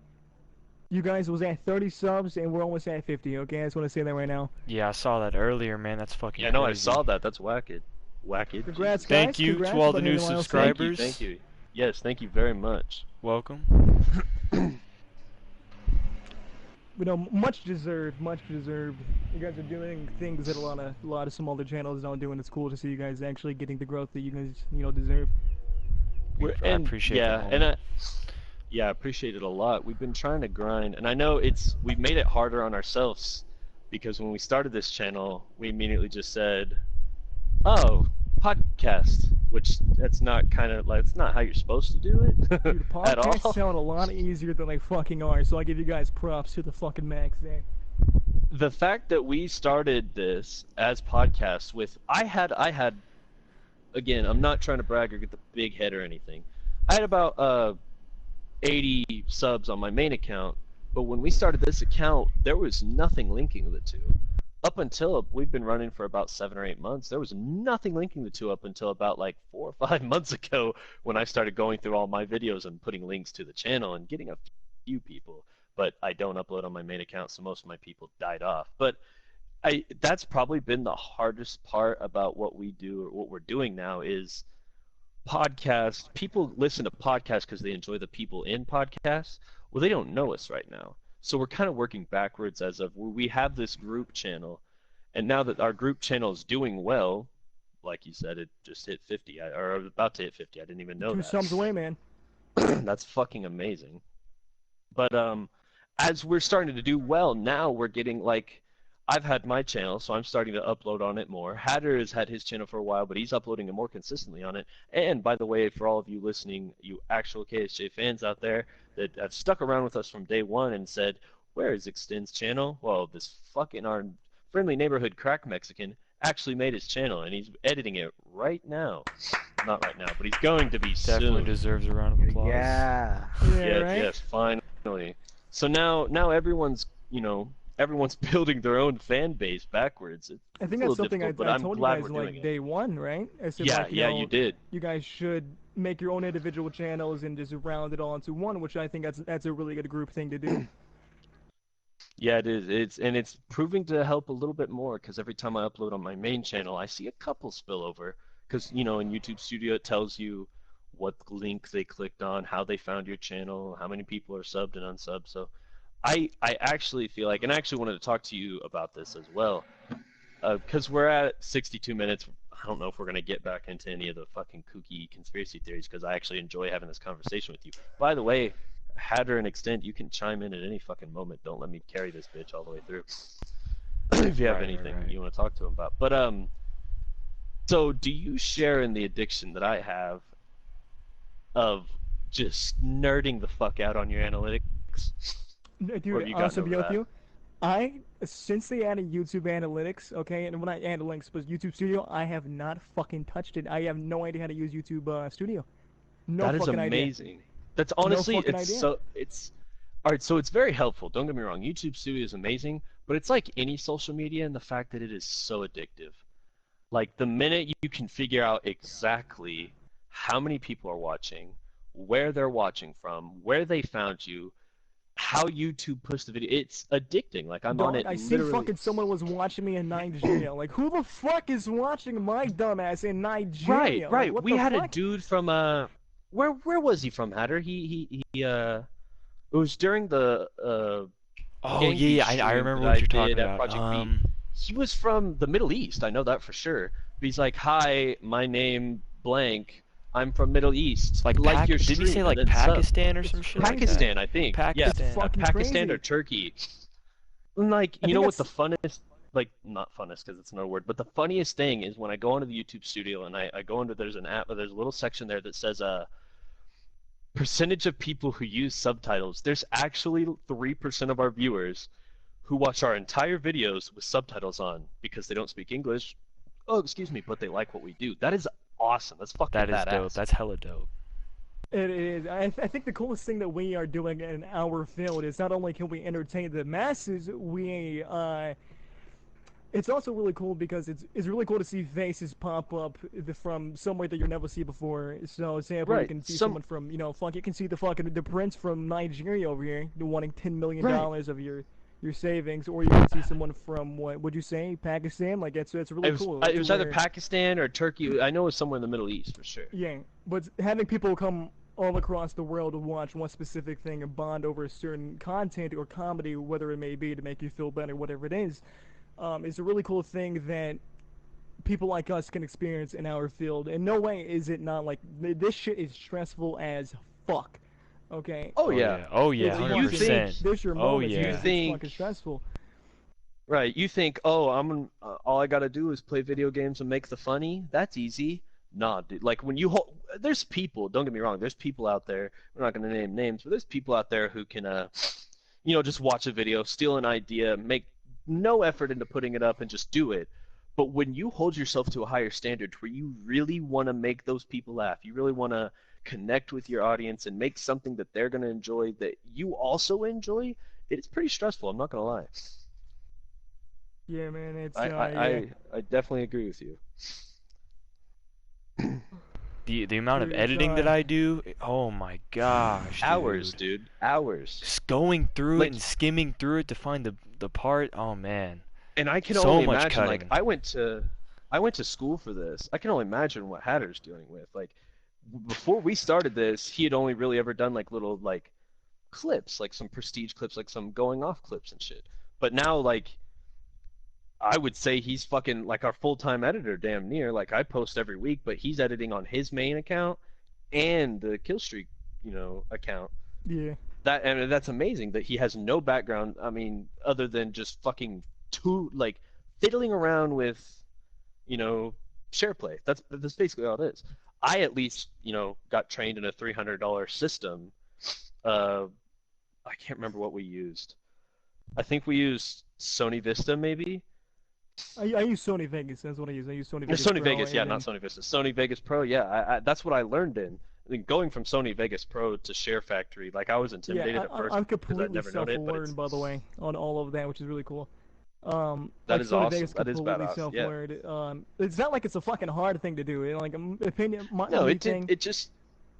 you guys was at 30 subs, and we're almost at 50. Okay, I just want to say that right now. Yeah, I saw that earlier, man. That's fucking Yeah, no, I crazy. saw that. That's wacked. Wacked. Congrats, guys. Thank you Congrats, to all the but new anyone else say? subscribers. Thank you. Yes, thank you very much. Welcome. But no, much deserved, much deserved. You guys are doing things that a lot of some other channels don't do, and it's cool to see you guys actually getting the growth that you guys deserve. I appreciate yeah, that, and homie. I appreciate it a lot. We've been trying to grind, and I know we've made it harder on ourselves because when we started this channel, we immediately just said, "Oh, podcast," which that's not it's not how you're supposed to do it Dude, at all. podcasts sound a lot easier than they fucking are, so I give you guys props to the fucking max there. The fact that we started this as podcasts with I had again, I'm not trying to brag or get the big head or anything. I had about 80 subs on my main account, but when we started this account, there was nothing linking the two. Up until we've been running for about 7 or 8 months, there was nothing linking the two up until about like 4 or 5 months ago when I started going through all my videos and putting links to the channel and getting a few people. But I don't upload on my main account, so most of my people died off. But that's probably been the hardest part about what we do or what we're doing now is podcasts. People listen to podcasts because they enjoy the people in podcasts. Well, they don't know us right now. So we're kind of working backwards as of we have this group channel, and now that our group channel is doing well, like you said, it just hit 50, or about to hit 50. I didn't even know 2 that. subs away, man. That's fucking amazing. But as we're starting to do well, now we're getting I've had my channel, so I'm starting to upload on it more. Hatter has had his channel for a while, but he's uploading more consistently on it. And by the way, for all of you listening, you actual KSJ fans out there that have stuck around with us from day one and said, "Where is Extend's channel?" Well, this fucking our friendly neighborhood crack Mexican actually made his channel, and he's editing it right now. Not right now, but he's going to be Definitely soon. deserves a round of applause. Yeah. Yeah, Yes, right? yes, finally. So now everyone's everyone's building their own fan base backwards. I think a that's little something difficult, but I I'm told you glad guys we're doing like it. day one, right? I said, Yeah, like, yeah, you did. You guys should make your own individual channels and just round it all into one, which I think that's a really good group thing to do. Yeah, it is. It's proving to help a little bit more because every time I upload on my main channel, I see a couple spill over. Because in YouTube Studio, it tells you what link they clicked on, how they found your channel, how many people are subbed and unsubbed. So I actually feel like, and I actually wanted to talk to you about this as well, because we're at 62 minutes. I don't know if we're going to get back into any of the fucking kooky conspiracy theories because I actually enjoy having this conversation with you. By the way, Hatter and Extent, you can chime in at any fucking moment. Don't let me carry this bitch all the way through. If you have Right, anything right. you want to talk to him about. But so do you share in the addiction that I have of just nerding the fuck out on your analytics? Or have Dude, you honestly, gotten be over with that? you, since they added YouTube Analytics, okay, and when I added links, but YouTube Studio, I have not fucking touched it. I have no idea how to use YouTube Studio. No That is fucking idea. amazing. That's honestly, fucking it's idea. so, it's, alright, so it's very helpful. Don't get me wrong. YouTube Studio is amazing, but it's like any social media in the fact that it is so addictive. Like the minute you can figure out exactly how many people are watching, where they're watching from, where they found you, how YouTube pushed the video, it's addicting. Like I'm on Dog, it I seen literally. fucking someone was watching me in Nigeria. Like, who the fuck is watching my dumbass in Nigeria? Right, Like, right. what We the had a fuck? dude from where was he from, Hatter? He it was during the Oh Yankee yeah, I stream remember that what I you're talking did at about. Project B. He was from the Middle East, I know that for sure. But he's like, "Hi, my name blank. I'm from Middle East." like your did he stream, say and like then sub. Pakistan or some shit like that? Pakistan, I think. Pakistan. Yeah, It's fucking Pakistan crazy. or Turkey. Like, I you think know what the that's funnest, like, not funnest because it's no word, but the funniest thing is when I go into the YouTube studio and I go into, there's an app, there's a little section there that says, percentage of people who use subtitles. There's actually 3% of our viewers who watch our entire videos with subtitles on because they don't speak English. Oh, excuse me, but they like what we do. That is awesome. That's fucking That is dope. badass. That's hella dope. it is. I think the coolest thing that we are doing in our field is not only can we entertain the masses, it's also really cool because it's really cool to see faces pop up from somewhere that you'll never see before. So, example, you Right. can see someone from, you can see the prince from Nigeria over here wanting $10 million of your savings, or you can see someone from what would you say, Pakistan? Like it's really cool. It was either Pakistan or Turkey. I know it was somewhere in the Middle East for sure. Yeah, but having people come all across the world to watch one specific thing and bond over a certain content or comedy, whether it may be to make you feel better, whatever it is a really cool thing that people like us can experience in our field. In no way is it not like this shit is stressful as fuck. Okay. Oh yeah. Oh yeah. It's 100%. there's your Oh moments. yeah. It's fucking stressful. Right. You think, oh, all I gotta do is play video games and make the funny. That's easy. Nah, dude. Like when there's people. Don't get me wrong. There's people out there. We're not gonna name names, but there's people out there who can, just watch a video, steal an idea, make no effort into putting it up, and just do it. But when you hold yourself to a higher standard, where you really want to make those people laugh, you really want to connect with your audience and make something that they're gonna enjoy that you also enjoy, it's pretty stressful. I'm not gonna lie. Yeah, man. It's I definitely agree with you. The amount of editing that I do, oh my gosh, Hours, dude. Hours. Just going through Like- it and skimming through it to find the part, oh man. And I can So only much imagine, like, cutting. I went to school for this. I can only imagine what Hatter's dealing with. Like, before we started this, he had only really ever done like little like clips, like some prestige clips, like some going off clips and shit. But now, like, I would say he's fucking like our full-time editor, damn near. Like, I post every week, but he's editing on his main account and the Killstreak, account. yeah. That's amazing that he has no background. I mean, other than just fucking fiddling around with, share play. That's basically all it is. I at least, got trained in a $300 system. I can't remember what we used. I think we used Sony Vista, maybe. I use Sony Vegas. That's what I use. I use Sony No, Vegas. Sony Pro, Vegas, yeah, and not Sony Vista. Sony Vegas Pro, yeah. That's what I learned in. I mean, going from Sony Vegas Pro to Share Factory, like I was intimidated at first I'm because I'd completely never known it, but self-learned, by the way, on all of that, which is really cool. That Like is Sony awesome. Vegas That is completely badass, yeah. self-learned. It's not like it's a fucking hard thing to do. Like, opinion, my No, only it thing, just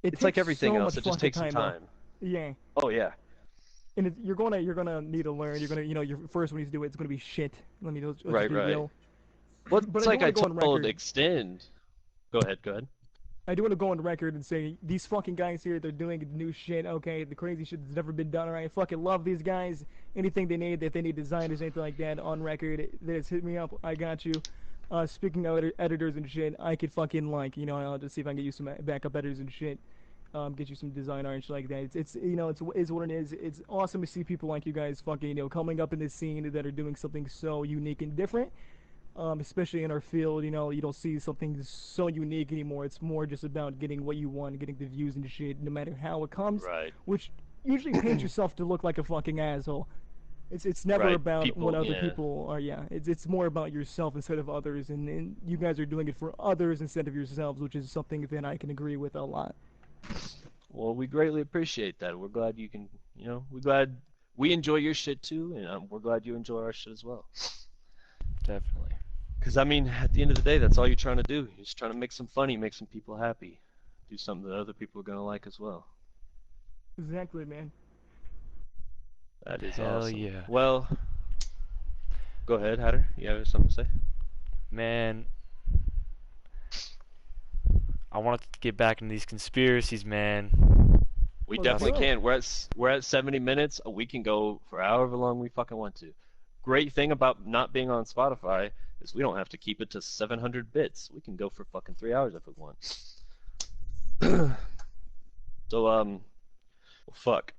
it it's like takes everything so else. much It just fucking takes some though. time. Yeah. Oh yeah. And you're gonna need to learn. You're gonna, your first one you do it, it's gonna be shit. Let me just Right, be right. real. Well, But it's I like do I wanna go on told record. Extend. Go ahead. I do want to go on record and say these fucking guys here, they're doing new shit. Okay, the crazy shit that's never been done. Alright, I fucking love these guys. Anything they need, if they need designers, anything like that, on record, they just hit me up. I got you. Speaking of editors and shit, I could fucking I'll just see if I can get you some backup editors and shit. Get you some design art and shit like that. It's what it is. It's awesome to see people like you guys fucking coming up in this scene that are doing something so unique and different. Especially in our field, you don't see something so unique anymore. It's more just about getting what you want, getting the views and shit, no matter how it comes. Right. Which usually paints yourself to look like a fucking asshole. It's never Right, about people, what other yeah. people are. Yeah, it's more about yourself instead of others, and you guys are doing it for others instead of yourselves, which is something that I can agree with a lot. Well, we greatly appreciate that. We're glad you can, we're glad we enjoy your shit too, and we're glad you enjoy our shit as well. Definitely. Because, I mean, at the end of the day, that's all you're trying to do. You're just trying to make some funny, make some people happy. Do something that other people are going to like as well. Exactly, man. That is Hell awesome. yeah. Well, go ahead, Hatter. You have something to say? Man, I want to get back into these conspiracies, man. We Well, definitely that's can. We're at 70 minutes. We can go for however long we fucking want to. Great thing about not being on Spotify is we don't have to keep it to 700 bits. We can go for fucking 3 hours if we want. So, well, fuck.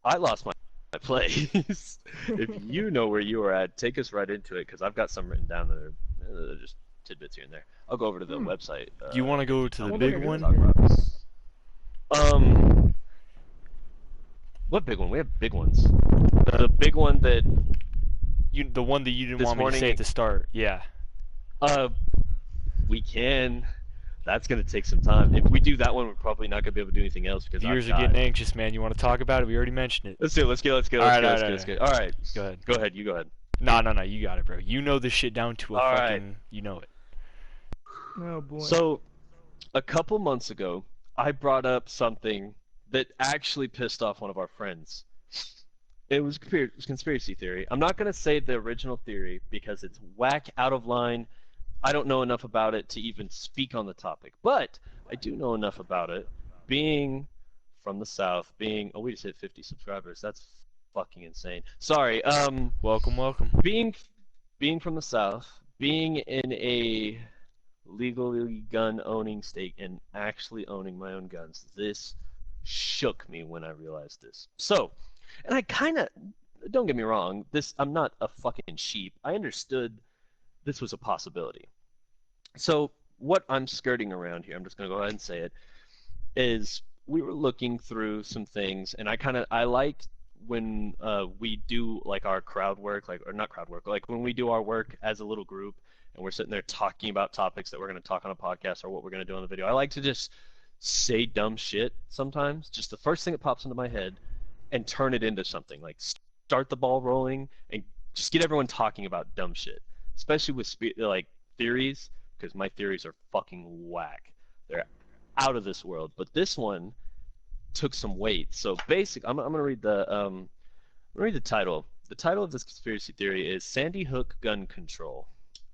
I lost my place. If you know where you are at, take us right into it, because I've got some written down that are just tidbits here and there. I'll go over to the website. Do you want to go to the big one? What big one? We have big ones. The big one that The one that you didn't this want me to morning- say at the start. Yeah. we can. That's gonna take some time. If we do that one, we're probably not gonna be able to do anything else because Viewers are getting anxious, man. You want to talk about it? We already mentioned it. Let's do it. Let's go. Alright, All right. Go ahead. Go ahead. You go ahead. No, you got it, bro. You know this shit down to a All fucking. right. You know it. Oh boy. So, a couple months ago, I brought up something that actually pissed off one of our friends. It was conspiracy theory. I'm not gonna say the original theory because it's whack, out of line. I don't know enough about it to even speak on the topic, but I do know enough about it. Being from the South, we just hit 50 subscribers. That's fucking insane. Sorry. Welcome. Being from the South, being in a legally gun-owning state and actually owning my own guns, this shook me when I realized this. So, and I kind of, don't get me wrong, I'm not a fucking sheep. I understood this was a possibility. So what I'm skirting around here, I'm just going to go ahead and say it, is we were looking through some things, and I liked when we do like our crowd work, or not crowd work, like when we do our work as a little group, and we're sitting there talking about topics that we're going to talk on a podcast or what we're going to do on the video. I like to just say dumb shit sometimes, just the first thing that pops into my head, and turn it into something, like start the ball rolling and just get everyone talking about dumb shit, especially with like theories, because my theories are fucking whack. They're out of this world, but this one took some weight. So I'm gonna read the title. The title of this conspiracy theory is Sandy Hook gun control.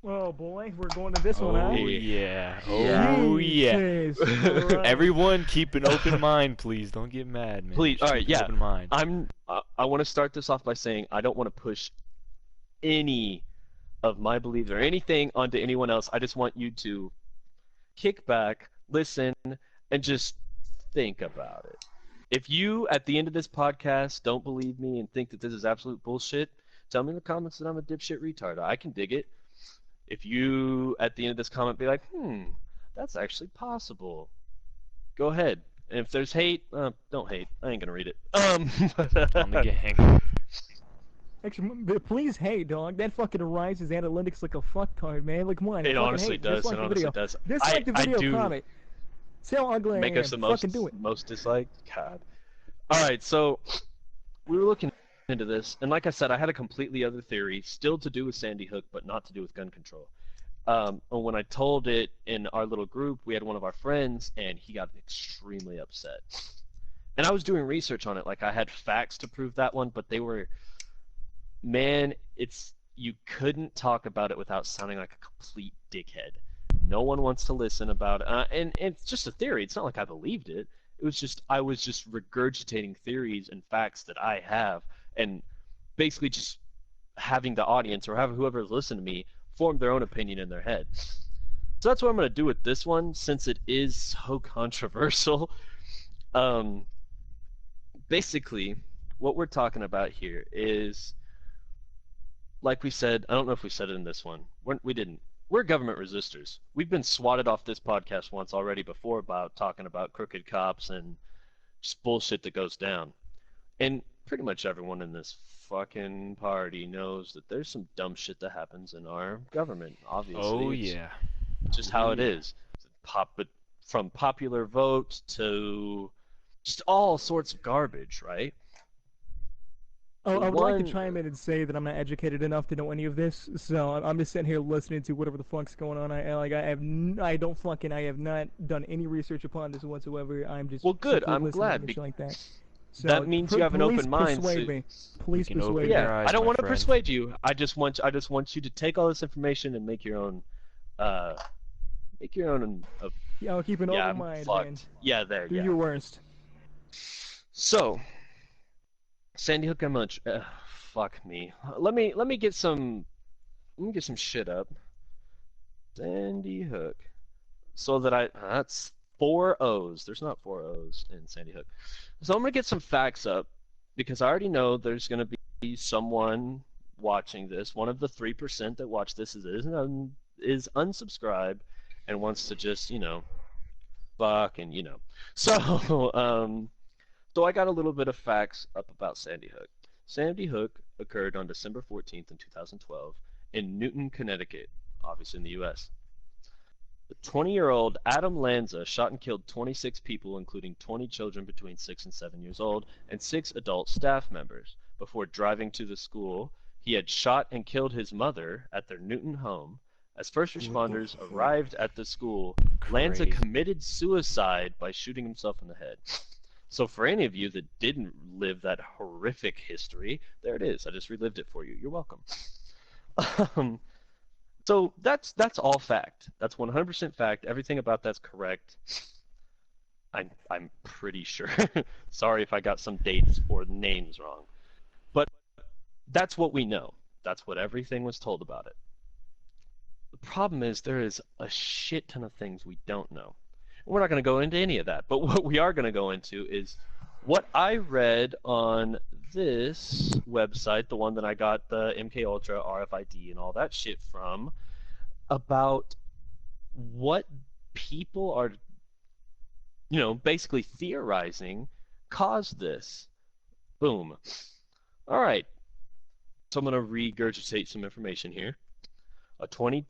Oh boy, we're going to this one, huh? Yeah. Yeah. Oh yeah. Jesus Christ. Everyone, keep an open mind, please. Don't get mad, man. Please, Just all right, keep an yeah. Open mind. I want to start this off by saying I don't want to push any of my beliefs or anything onto anyone else. I just want you to kick back, listen, and just think about it. If you, at the end of this podcast, don't believe me and think that this is absolute bullshit, tell me in the comments that I'm a dipshit retard. I can dig it. If you, at the end of this comment, be like, that's actually possible, go ahead. And if there's hate, don't hate. I ain't gonna read it. On the gang. Actually, please, hey, dog, that fucking arises analytics like a fucktard, man. Like, come on. It fucking honestly hate. does. Dislike It the honestly video. does. Dislike the video, I do comment. See how ugly make I am. us the Fucking do it. most disliked. God. All right, so we were looking into this, and like I said, I had a completely other theory, still to do with Sandy Hook, but not to do with gun control. And when I told it in our little group, we had one of our friends, and he got extremely upset. And I was doing research on it, like I had facts to prove that one, but they were, man, you couldn't talk about it without sounding like a complete dickhead. No one wants to listen about it, and it's just a theory. It's not like I believed it. It was just I was just regurgitating theories and facts that I have, and basically just having the audience or have whoever's listening to me form their own opinion in their head. So that's what I'm going to do with this one, since it is so controversial. Basically, what we're talking about here is, like we said, I don't know if we said it in this one. We didn't. We're government resistors. We've been swatted off this podcast once already before about talking about crooked cops and just bullshit that goes down. And pretty much everyone in this fucking party knows that there's some dumb shit that happens in our government, obviously. Oh It's yeah. just how it is. From popular vote to just all sorts of garbage, right? Oh, I would like to chime in and say that I'm not educated enough to know any of this, so I'm just sitting here listening to whatever the fuck's going on. I have not done any research upon this whatsoever. I'm just Well, good. simply I'm listening glad, and shit like that. So that means you have an open mind. Persuade me. Please can open persuade your me. eyes, I don't my want to friend. persuade you. I just want you to take all this information and make your own. Yeah, I'll keep an Yeah, open I'm mind, fucked. man. Yeah, there. Do Yeah. your worst. So, Sandy Hook, fuck me. Let me get some shit up. Sandy Hook. So that that's 4 O's. There's not 4 O's in Sandy Hook. So I'm gonna get some facts up because I already know there's going to be someone watching this. One of the 3% that watch this is unsubscribed and wants to just, fuck and So, so I got a little bit of facts up about Sandy Hook. Sandy Hook occurred on December 14th in 2012 in Newton, Connecticut, obviously in the U.S. The 20-year-old Adam Lanza shot and killed 26 people, including 20 children between 6 and 7 years old, and 6 adult staff members. Before driving to the school, he had shot and killed his mother at their Newton home. As first responders arrived at the school, Lanza Crazy. committed suicide by shooting himself in the head. So for any of you that didn't live that horrific history, there it is. I just relived it for you. You're welcome. So that's all fact. That's 100% fact. Everything about that's correct. I'm pretty sure. Sorry if I got some dates or names wrong. But that's what we know. That's what everything was told about it. The problem is there is a shit ton of things we don't know. We're not going to go into any of that. But what we are going to go into is what I read on this website, the one that I got the MK Ultra, RFID, and all that shit from, about what people are, basically theorizing caused this. Boom. All right. So I'm going to regurgitate some information here.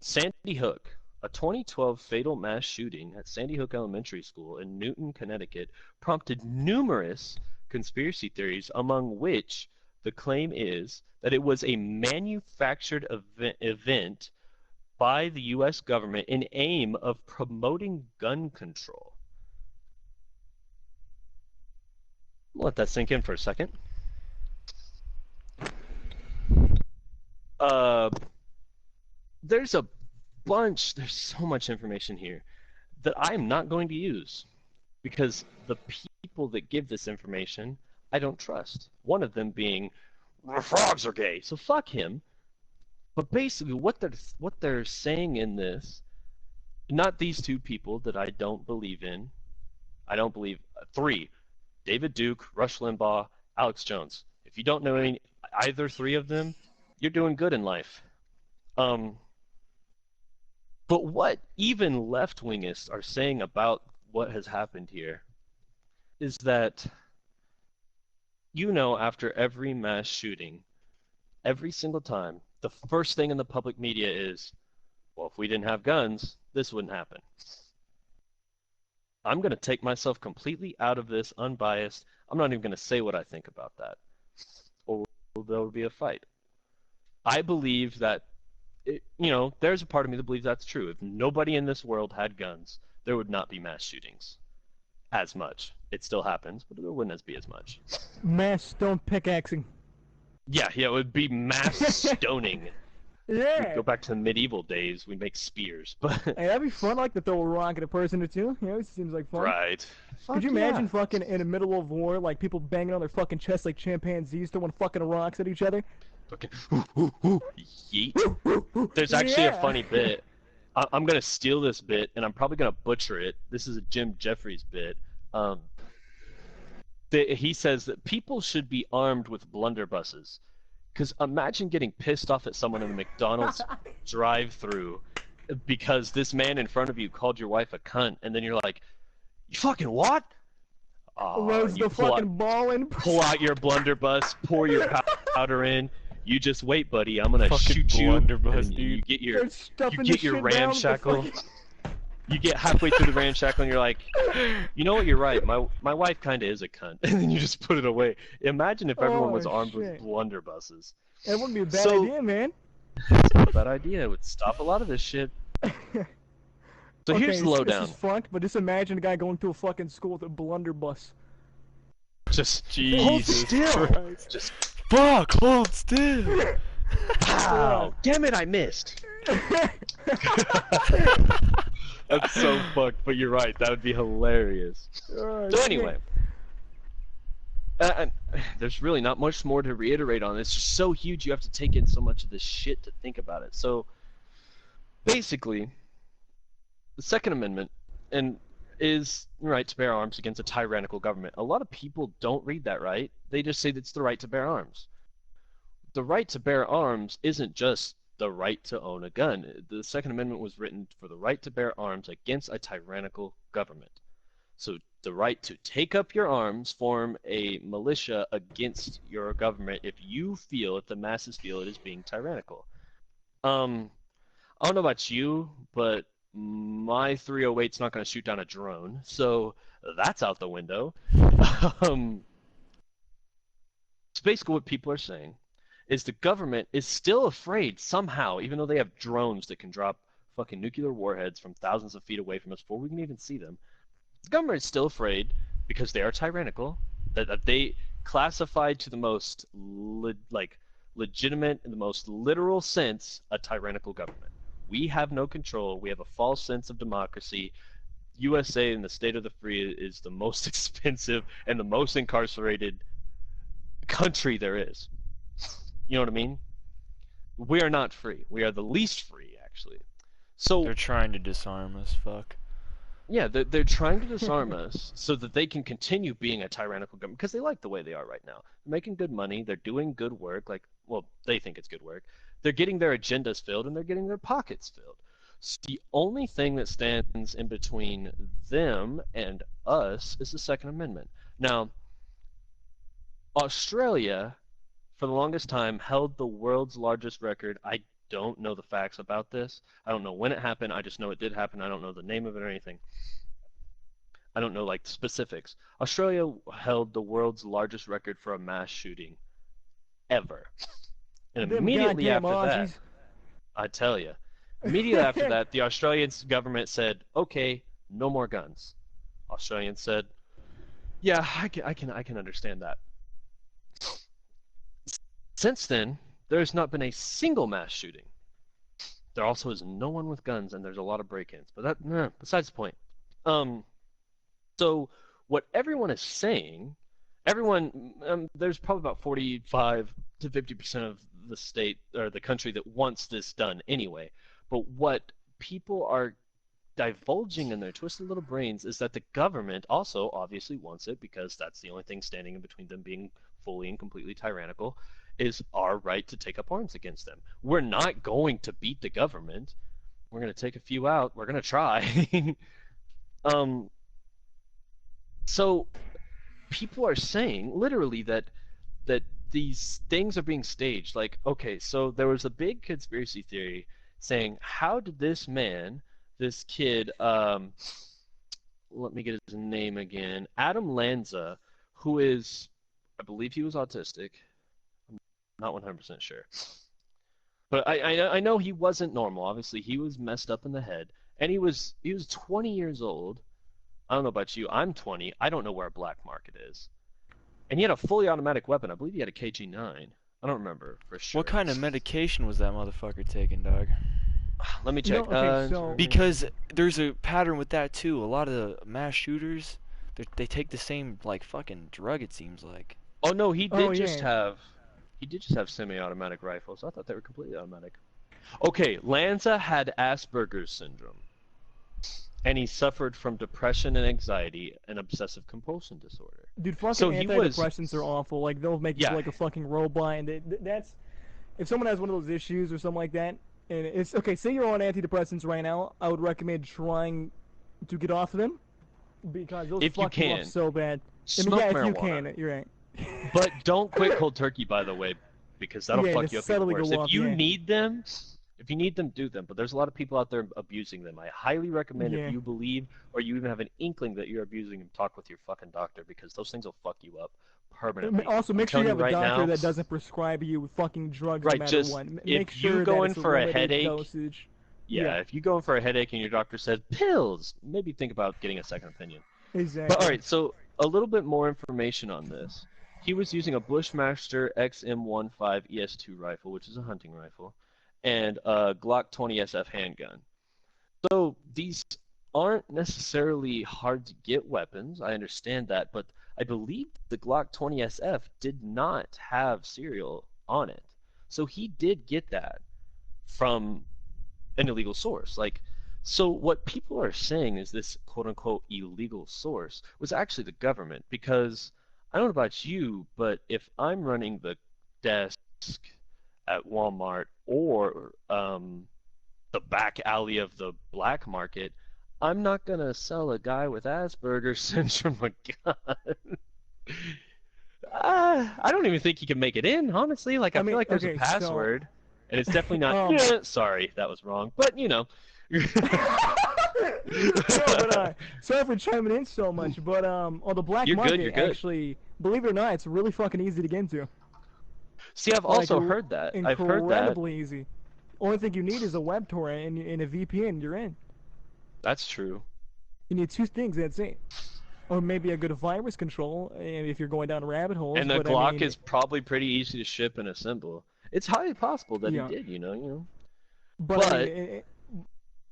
Sandy Hook. A 2012 fatal mass shooting at Sandy Hook Elementary School in Newton, Connecticut, prompted numerous conspiracy theories, among which the claim is that it was a manufactured event by the U.S. government in aim of promoting gun control. Let that sink in for a second. There's so much information here that I'm not going to use because the people that give this information I don't trust. One of them being, frogs are gay, so fuck him. But basically what they're saying in this, not these two people that I don't believe in. I don't believe three: David Duke, Rush Limbaugh, Alex Jones. If you don't know either three of them, you're doing good in life. But what even left-wingists are saying about what has happened here is that, after every mass shooting, every single time, the first thing in the public media is, well, if we didn't have guns, this wouldn't happen. I'm going to take myself completely out of this, unbiased. I'm not even going to say what I think about that, or there will be a fight. I believe that, there's a part of me that believes that's true. If nobody in this world had guns, there would not be mass shootings as much. It still happens, but there wouldn't be as much. Mass stone pickaxing. Yeah, it would be mass stoning. Yeah. We'd go back to the medieval days. We'd make spears, but Hey, that'd be fun, like to throw a rock at a person or two. It seems like fun. right. Could you imagine fucking in the middle of war, like people banging on their fucking chests like chimpanzees, throwing fucking rocks at each other? Fucking yeet. There's actually a funny bit. I'm gonna steal this bit, and I'm probably gonna butcher it. This is a Jim Jeffries bit. He says that people should be armed with blunderbusses. Because imagine getting pissed off at someone in the McDonald's drive-thru because this man in front of you called your wife a cunt, and then you're like, "You fucking what?" Loads the fucking ball in. Pull out your blunderbuss, pour your powder in. You just wait, buddy. I'm gonna Fucking shoot you. blunderbuss, And dude. You get your ramshackle. You get halfway through the ramshackle and you're like, you know what? You're right. My wife kind of is a cunt, and then you just put it away. Imagine if everyone was armed with blunderbusses. That wouldn't be a bad idea, man. It's not a bad idea. It would stop a lot of this shit. So here's the lowdown. This is fucked, but just imagine a guy going through a fucking school with a blunderbuss. Just Jesus hold still. Christ. Just Fuck, hold still. Wow! Damn it, I missed. That's so fucked, but you're right. That would be hilarious. So anyway, there's really not much more to reiterate on. It's just so huge. You have to take in so much of this shit to think about it. So basically, the Second Amendment, and is the right to bear arms against a tyrannical government. A lot of people don't read that right. They just say it's the right to bear arms. The right to bear arms isn't just the right to own a gun. The Second Amendment was written for the right to bear arms against a tyrannical government. So the right to take up your arms, form a militia against your government if the masses feel it is being tyrannical. I don't know about you, but my 308's not going to shoot down a drone, so that's out the window. It's basically what people are saying is the government is still afraid somehow, even though they have drones that can drop fucking nuclear warheads from thousands of feet away from us before we can even see them. The government is still afraid because they are tyrannical, that they classified to the most legitimate, in the most literal sense, a tyrannical government. We have no control. We have a false sense of democracy. USA and the state of the free is the most expensive and the most incarcerated country there is. You know what I mean? We are not free. We are the least free, actually. So They're trying to disarm us, fuck. yeah, they're trying to disarm us so that they can continue being a tyrannical government because they like the way they are right now. They're making good money. They're doing good work. Well, they think it's good work. They're getting their agendas filled and they're getting their pockets filled. So the only thing that stands in between them and us is the Second Amendment. Now, Australia, for the longest time, held the world's largest record. I don't know the facts about this. I don't know when it happened. I just know it did happen. I don't know the name of it or anything. I don't know the specifics. Australia held the world's largest record for a mass shooting ever. And immediately after that, I tell you, immediately after that, the Australian government said, "Okay, no more guns." Australians said, "Yeah, I can understand that." Since then, there's not been a single mass shooting. There also is no one with guns, and there's a lot of break-ins. But besides the point. So what everyone is saying, there's probably about 45 to 50% of the state or the country that wants this done anyway. But what people are divulging in their twisted little brains is that the government also obviously wants it because that's the only thing standing in between them being fully and completely tyrannical. Is our right to take up arms against them. We're not going to beat the government. We're going to take a few out. We're going to try. So people are saying literally that these things are being staged. Like, okay, so there was a big conspiracy theory saying, how did this kid, let me get his name again, Adam Lanza, who is, I believe he was autistic. Not 100% sure. But I know he wasn't normal. Obviously, he was messed up in the head. And he was 20 years old. I don't know about you. I'm 20. I don't know where a black market is. And he had a fully automatic weapon. I believe he had a KG-9. I don't remember for sure. What kind of medication was that motherfucker taking, dog? Let me check. Because there's a pattern with that too. A lot of the mass shooters, they take the same fucking drug. It seems like. Oh no, he did just have semi-automatic rifles. I thought they were completely automatic. Okay, Lanza had Asperger's syndrome, and he suffered from depression and anxiety and obsessive compulsion disorder. Dude, fucking antidepressants are awful. Like, they'll make you like a fucking robot, and that's if someone has one of those issues or something like that. And it's okay. Say you're on antidepressants right now. I would recommend trying to get off of them because those fuck you up so bad. Smoke marijuana. If you can, you're right. But don't quit cold turkey, by the way, because that'll fuck you up even worse. If you need them, do them. But there's a lot of people out there abusing them. I highly recommend if you believe or you even have an inkling that you're abusing them, talk with your fucking doctor because those things will fuck you up permanently. Also, make sure you have a doctor that doesn't prescribe you fucking drugs no matter what. Make sure you go in for a headache, dosage. If you go in for a headache and your doctor says pills, maybe think about getting a second opinion. Exactly. But all right, so a little bit more information on this. He was using a Bushmaster XM15 ES2 rifle, which is a hunting rifle, and a Glock 20 SF handgun. So these aren't necessarily hard to get weapons. I understand that, but I believe the Glock 20 SF did not have serial on it. So he did get that from an illegal source. So what people are saying is this quote-unquote illegal source was actually the government, because I don't know about you, but if I'm running the desk at Walmart or the back alley of the black market, I'm not gonna sell a guy with Asperger's syndrome a gun. I don't even think he can make it in, honestly. Like, I feel like there's a okay, password, and it's definitely not. Um, Yeah, sorry, that was wrong. But you know. no, but sorry for chiming in so much, but on the black You're good, market, you're good. actually, believe it or not, it's really fucking easy to get into. See, I've Like, also heard that. I've heard that. Incredibly easy. Only thing you need is a web torrent and a VPN. You're in. That's true. You need two things. That's it. Or maybe a good virus control if you're going down rabbit holes. And the but, Glock I mean, is probably pretty easy to ship and assemble. It's highly possible that Yeah. he did, you know. But, I but mean,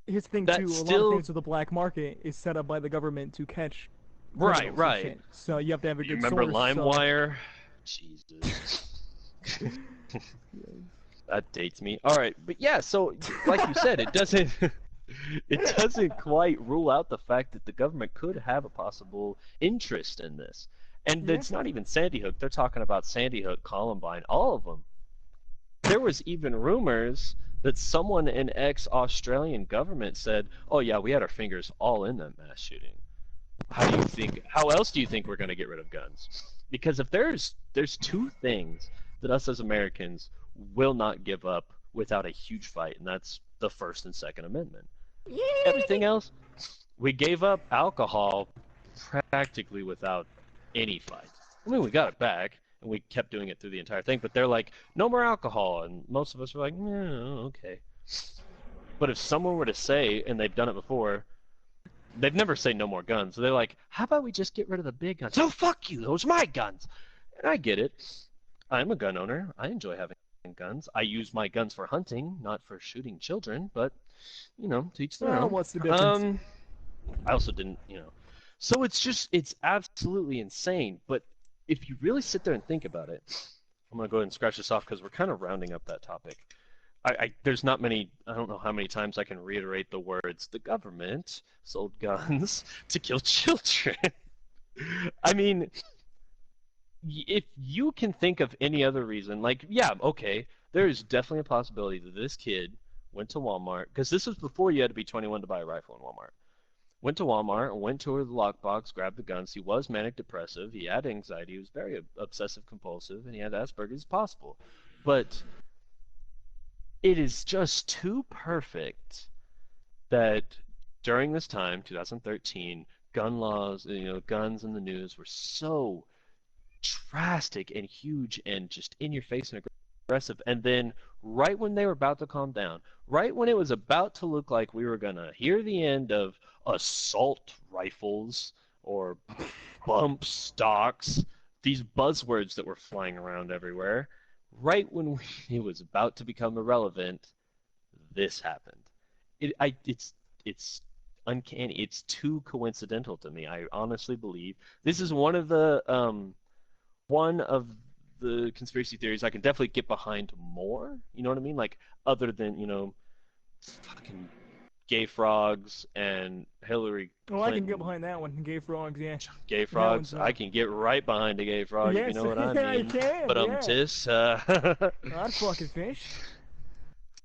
his thing that too, a lot still- of things with the black market is set up by the government to catch. Right, criminals and right. shit. So you have to have a You good remember source. LimeWire? Jesus. That dates me. All right, but yeah, so like you said, it doesn't it doesn't quite rule out the fact that the government could have a possible interest in this. And Yeah. it's not even Sandy Hook. They're talking about Sandy Hook, Columbine, all of them. There was even rumors that someone in ex-Australian government said, "Oh yeah, we had our fingers all in that mass shooting." How else do you think we're going to get rid of guns? Because if there's two things that us as Americans will not give up without a huge fight, and that's the First and Second Amendment. Everything else, we gave up alcohol practically without any fight. I mean, we got it back, and we kept doing it through the entire thing, but they're like, no more alcohol, and most of us were like, okay. But if someone were to say, and they've done it before, they'd never say no more guns. So they're like, how about we just get rid of the big guns? Oh, fuck you, those are my guns. And I get it. I'm a gun owner. I enjoy having guns. I use my guns for hunting, not for shooting children, but, to each their Well, own. what's the difference? I also didn't, So it's absolutely insane. But if you really sit there and think about it, I'm going to go ahead and scratch this off because we're kind of rounding up that topic. There's not many, I don't know how many times I can reiterate the words, the government sold guns to kill children. I mean, if you can think of any other reason, like, yeah, okay, there is definitely a possibility that this kid went to Walmart, because this was before you had to be 21 to buy a rifle in Walmart. Went to Walmart, went to the lockbox, grabbed the guns. He was manic depressive. He had anxiety. He was very obsessive compulsive, and he had Asperger's. It's possible. But it is just too perfect that during this time, 2013, gun laws, guns in the news were so drastic and huge and just in your face and aggressive. And then right when they were about to calm down, right when it was about to look like we were going to hear the end of assault rifles or bump stocks, these buzzwords that were flying around everywhere, right when it was about to become irrelevant, this happened. It's uncanny. It's too coincidental to me. I honestly believe this is one of the conspiracy theories I can definitely get behind more. You know what I mean? Like, other than, fucking gay frogs and Hillary Clinton. Oh, I can get behind that one. Gay frogs, yeah. Gay frogs. one's, I can get right behind a gay frog, if Yes, you know what I yeah, you mean. can, But yeah. I'd fucking fish.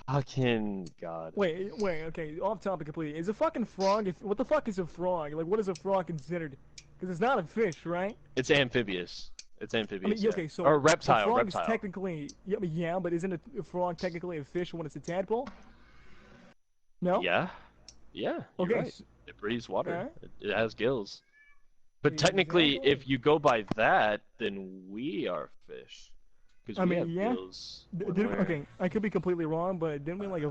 fucking God. Wait, okay, off topic completely. Is a fucking frog, what the fuck is a frog? Like, what is a frog considered? Because it's not a fish, right? It's amphibious. It's amphibious. I mean, yeah. okay, so or a reptile. frog Reptile. is technically, yeah, but isn't a frog technically a fish when it's a tadpole? No? Yeah. Yeah. You're Okay, right. It breathes water. Alright. It has gills. But technically, Exactly. if you go by that, then we are fish. Because I we mean, have yeah. gills. when we're- Okay, I could be completely wrong, but didn't we like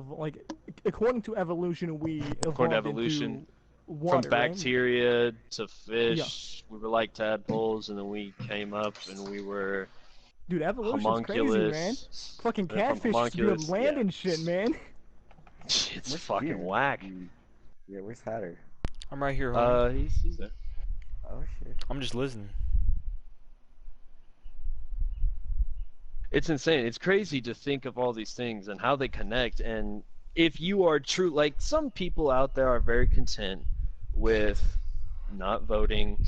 according to evolution we evolved According to evolution, into water, from right? bacteria to fish, we were like tadpoles, and then we came up and we were Dude, evolution's crazy, man. homunculus. Fucking and then from catfish used to be homunculus, on land yeah. and shit, man. It's Where's fucking Peter? whack. Yeah, where's Hatter? I'm right here, homie. He's there. Oh shit. I'm just listening. It's insane. It's crazy to think of all these things and how they connect, and if you are true, like some people out there are very content with not voting,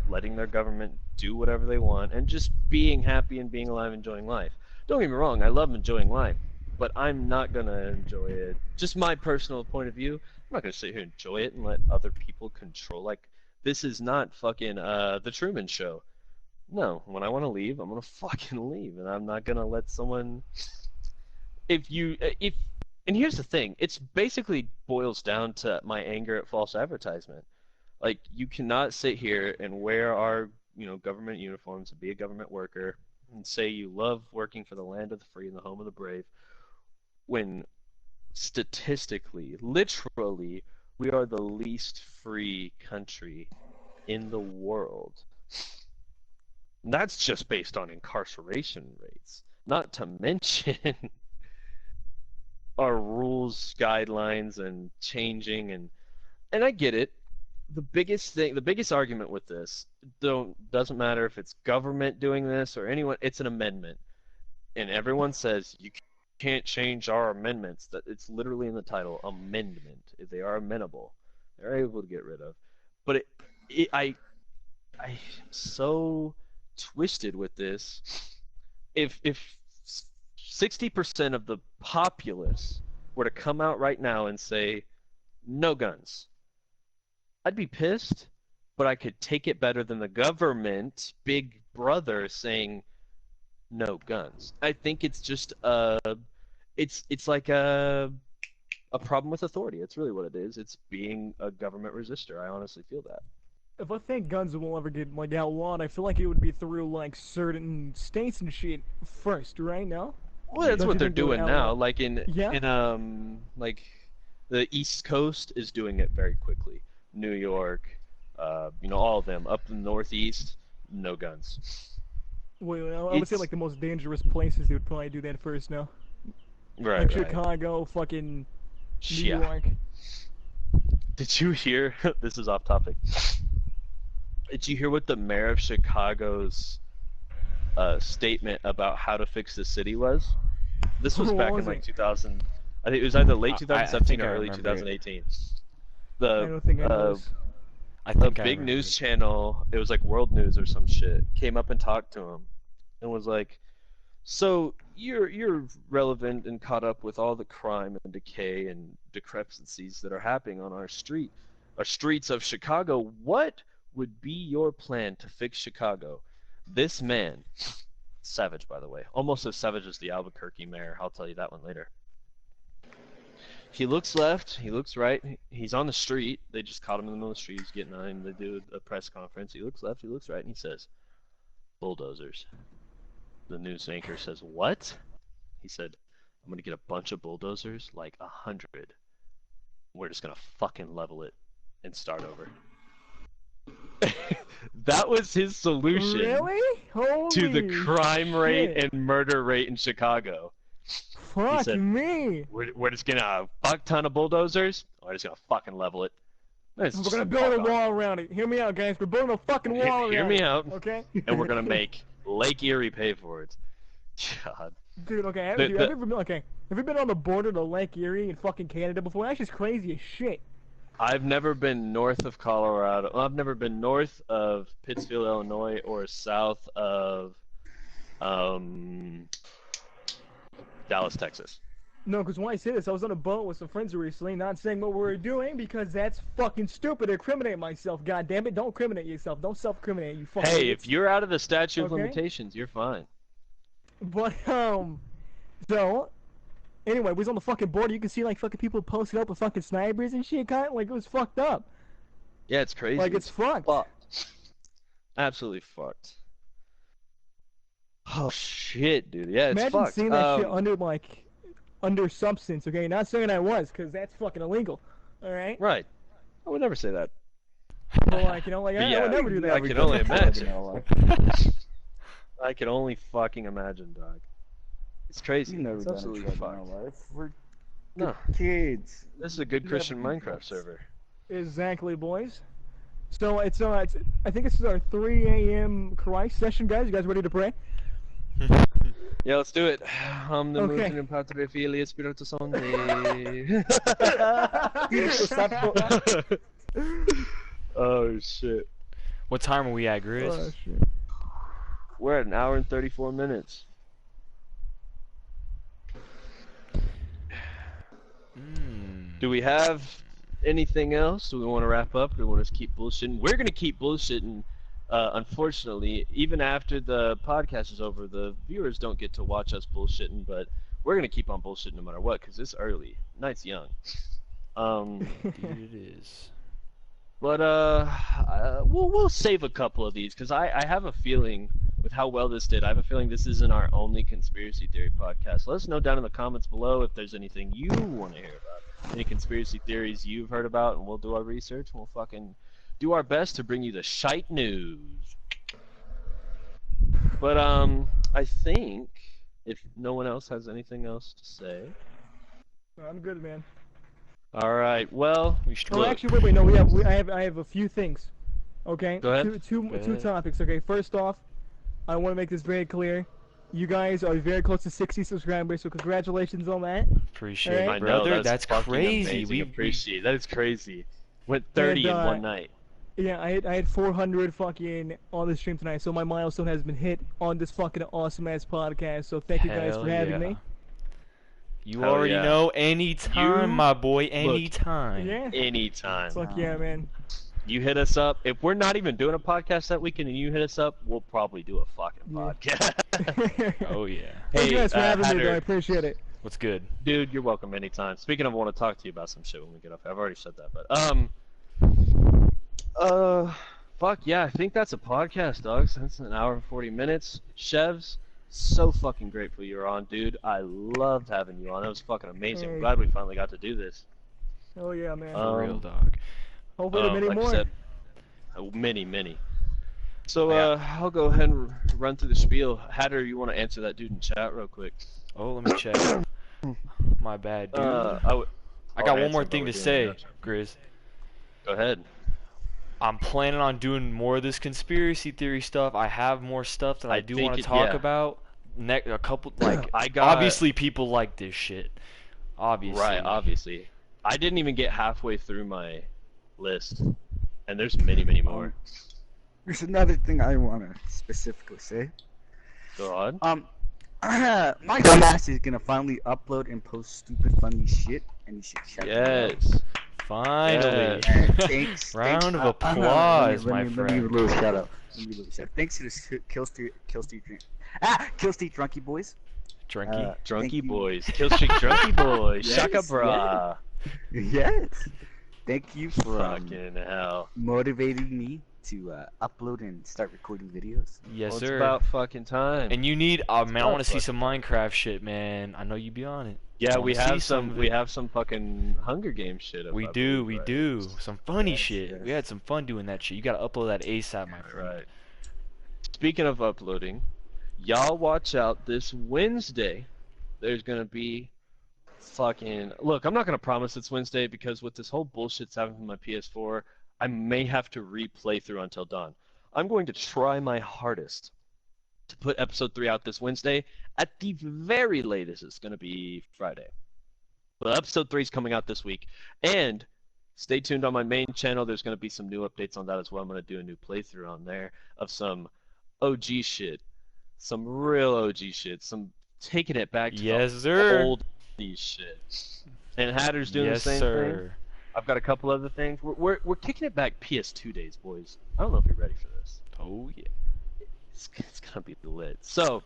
letting their government do whatever they want, and just being happy and being alive, enjoying life. Don't get me wrong, I love enjoying life, but I'm not gonna enjoy it. Just my personal point of view. I'm not gonna sit here and enjoy it and let other people control. Like, this is not fucking the Truman Show. No, when I want to leave, I'm gonna fucking leave, and I'm not gonna let someone. If and here's the thing, it's basically boils down to my anger at false advertisement. Like, you cannot sit here and wear our, government uniforms and be a government worker and say you love working for the land of the free and the home of the brave, when statistically, literally, we are the least free country in the world. And that's just based on incarceration rates, not to mention our rules, guidelines, and changing, and I get it. The biggest argument with this doesn't matter if it's government doing this or anyone. It's an amendment, and everyone says you can't change our amendments. That it's literally in the title, amendment. If they are amendable, they're able to get rid of. But I'm so twisted with this. If 60% of the populace were to come out right now and say no guns, I'd be pissed, but I could take it better than the government, Big Brother, saying no guns. I think it's just it's like a problem with authority. It's really what it is. It's being a government resistor. I honestly feel that. If I think guns will ever get outlawed, I feel like it would be through certain states and shit first, right? No. Well, that's Don't what you they're think they would doing now. outlaw- Like like the East Coast is doing it very quickly. New York, all of them. Up in the Northeast, no guns. Well, I would say the most dangerous places they would probably do that first. No. Right. Like Chicago, fucking New York. Did you hear? This is off topic. Did you hear what the mayor of Chicago's statement about how to fix the city was? This was back in 2000. I think it was either late 2017 or early 2018. I don't think I know this. The big news channel, it was like World News or some shit, came up and talked to him and was like, so you're relevant and caught up with all the crime and decay and discrepancies that are happening on our streets of Chicago. What would be your plan to fix Chicago? This man, savage by the way, almost as savage as the Albuquerque mayor, I'll tell you that one later. He looks left, he looks right, he's on the street, they just caught him in the middle of the street, he's getting on him, they do a press conference, he looks left, he looks right, and he says, bulldozers. The news anchor says, what? He said, I'm gonna get a bunch of bulldozers, like 100. We're just gonna fucking level it and start over. That was his solution to the crime rate and murder rate in Chicago. Fuck said, me! We're just gonna fuck ton of bulldozers. We're just gonna fucking level it. We're gonna build a wall around it. Hear me out, guys. We're building a fucking wall around it. Hear me out. Okay. And we're gonna make Lake Erie pay for it. God. Dude, okay. Have you ever been on the border to Lake Erie in fucking Canada before? That's just crazy as shit. I've never been north of Colorado. Well, I've never been north of Pittsfield, Illinois, or south of Dallas, Texas. No, because when I say this, I was on a boat with some friends recently, not saying what we were doing because that's fucking stupid to incriminate myself. God damn it, don't incriminate yourself. Don't self-incriminate, you fucking Hey, idiots. if you're out of the statute of limitations, you're fine. But, so, anyway, we was on the fucking border. You can see, fucking people posted up with fucking snipers and shit, kind of, it was fucked up. Yeah, it's crazy. It's fucked. Absolutely fucked. Oh, shit, dude. Yeah, it's Imagine fucked. seeing that shit under substance, okay? Not saying I was, because that's fucking illegal, alright? Right. I would never say that. But, I would never do that. I can only imagine. I can only fucking imagine, dog. It's crazy. Never It's done absolutely a drug in fucked. our life. We're No. kids. This is a good You Christian never do Minecraft drugs. server. Exactly, boys. So it's I think this is our 3 a.m. Christ session, guys. You guys ready to pray? Yeah, let's do it. The Okay. moving patria filii spiritus Sancti. Oh shit. What time are we at, Grizz? Oh shit. We're at an hour and 34 minutes. Do we have anything else? Do we want to wrap up? Or do we want to keep bullshitting? We're gonna keep bullshitting. Unfortunately, even after the podcast is over, the viewers don't get to watch us bullshitting. But we're gonna keep on bullshitting no matter what, because it's early. Night's young. Indeed it is. But we'll save a couple of these, because I have a feeling, with how well this did, I have a feeling this isn't our only conspiracy theory podcast. Let us know down in the comments below if there's anything you want to hear about, any conspiracy theories you've heard about, and we'll do our research. We'll fucking do our best to bring you the shite news. But I think if no one else has anything else to say, I'm good, man. all right. Well, we should Oh, look. actually, wait. No, I have a few things. Okay. Go ahead. Two ahead. topics. Okay. First off, I want to make this very clear. You guys are very close to 60 subscribers, so congratulations on that. Appreciate Alright. it, I know, brother. that's fucking crazy. amazing. We Appreciate that. Is crazy. Went 30 And, in one night. Yeah, I had 400 fucking on the stream tonight, so my milestone has been hit on this fucking awesome ass podcast. So thank you guys Hell for having yeah. me. You Hell already yeah. know. Anytime, You- my boy. Anytime. Yeah. Anytime. Fuck yeah, man. You hit us up. If we're not even doing a podcast that weekend and you hit us up, we'll probably do a fucking Yeah. podcast. Oh yeah. Thank you Hey, guys for having me, Hatter, though. I appreciate it. What's good? dude, you're welcome anytime. Speaking of, I want to talk to you about some shit when we get off. I've already said that, but fuck yeah, I think that's a podcast, dogs. That's an hour and 40 minutes. Chevz, so fucking grateful you're on, dude. I loved having you on. That was fucking amazing. I'm Hey. glad we finally got to do this. Oh yeah, man. For real, dog. Hopefully many like I more. said, many. So I'll go ahead and run through the spiel. Hatter, you want to answer that dude in chat real quick? Oh, let me check. My bad, dude. I I got I'll one more answer, thing but to we're say, doing that. Grizz. Go ahead. I'm planning on doing more of this conspiracy theory stuff. I have more stuff that I do think want to it- talk yeah. about. A couple, like, I got obviously people like this shit. Obviously. right. Obviously, I didn't even get halfway through my list, and there's many more. There's another thing I want to specifically say. Go on. My dumbass is gonna finally upload and post stupid funny shit, and you should check it out. Yes. Finally. Thanks. Round of let applause, me my give you a friend. little shout out. Thanks to the Kill Street Drunky Boys. Drunky. Thank Drunky you. boys. Killstreak Drunky boys. Yes, Shaka bra. Yes. Thank you for Fucking hell. motivating me to upload and start recording videos. Yes, Well, sir. it's about fucking time. And you need, man, I about want to see fucking some Minecraft shit, man. I know you be on it. yeah, I we wanna see have some. of We it. have some fucking Hunger Games shit. We I do, believe, we right? do. Some funny Yes, shit. yes. We had some fun doing that shit. You gotta upload that ASAP, my friend. Right. Speaking of uploading, y'all watch out this Wednesday. There's gonna be fucking look. I'm not gonna promise it's Wednesday because with this whole bullshit that's happening with my PS4, I may have to replay through Until Dawn. I'm going to try my hardest to put episode 3 out this Wednesday. At the very latest, it's gonna be Friday. But episode 3 is coming out this week, and stay tuned on my main channel. There's going to be some new updates on that as well. I'm going to do a new playthrough on there of some OG shit. Some real OG shit. Some taking it back to Yes, the sir. old shit. And Hatter's doing Yes, the same thing. sir. I've got a couple other things. We're kicking it back PS2 days, boys. I don't know if you're ready for this. Oh yeah. It's going to be lit. So,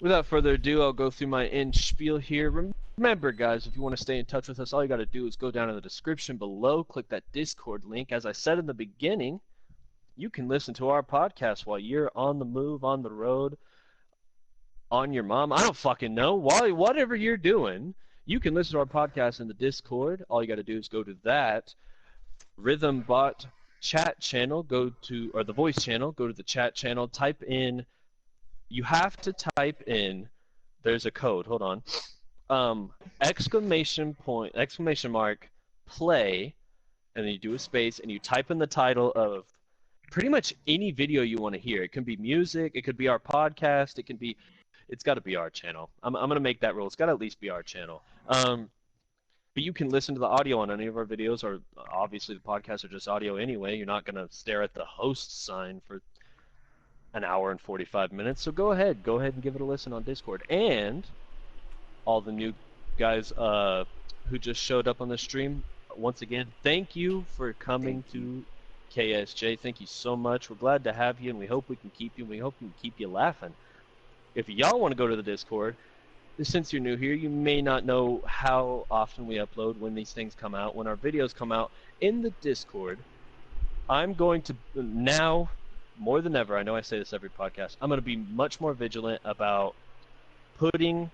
without further ado, I'll go through my end spiel here. Remember, guys, if you want to stay in touch with us, all you got to do is go down in the description below, click that Discord link. As I said in the beginning, you can listen to our podcast while you're on the move, on the road, on your mom. I don't fucking know. Whatever you're doing, you can listen to our podcast in the Discord. All you got to do is go to that Rhythm Bot chat channel, or the voice channel, go to the chat channel, type in, you have to type in, there's a code, hold on, exclamation mark, play, and then you do a space, and you type in the title of pretty much any video you want to hear. It can be music, it could be our podcast, it can be it's got to be our channel. I'm gonna make that rule. It's got to at least be our channel. But you can listen to the audio on any of our videos, or obviously the podcasts are just audio anyway. You're not gonna stare at the host sign for an hour and 45 minutes. So go ahead and give it a listen on Discord. And all the new guys who just showed up on the stream, once again, thank you for coming to KSJ. Thank you so much. We're glad to have you, and we hope we can keep you, and we hope we can keep you laughing. If y'all want to go to the Discord, since you're new here, you may not know how often we upload, when these things come out, when our videos come out. In the Discord, I'm going to, now, more than ever, I know I say this every podcast, I'm going to be much more vigilant about putting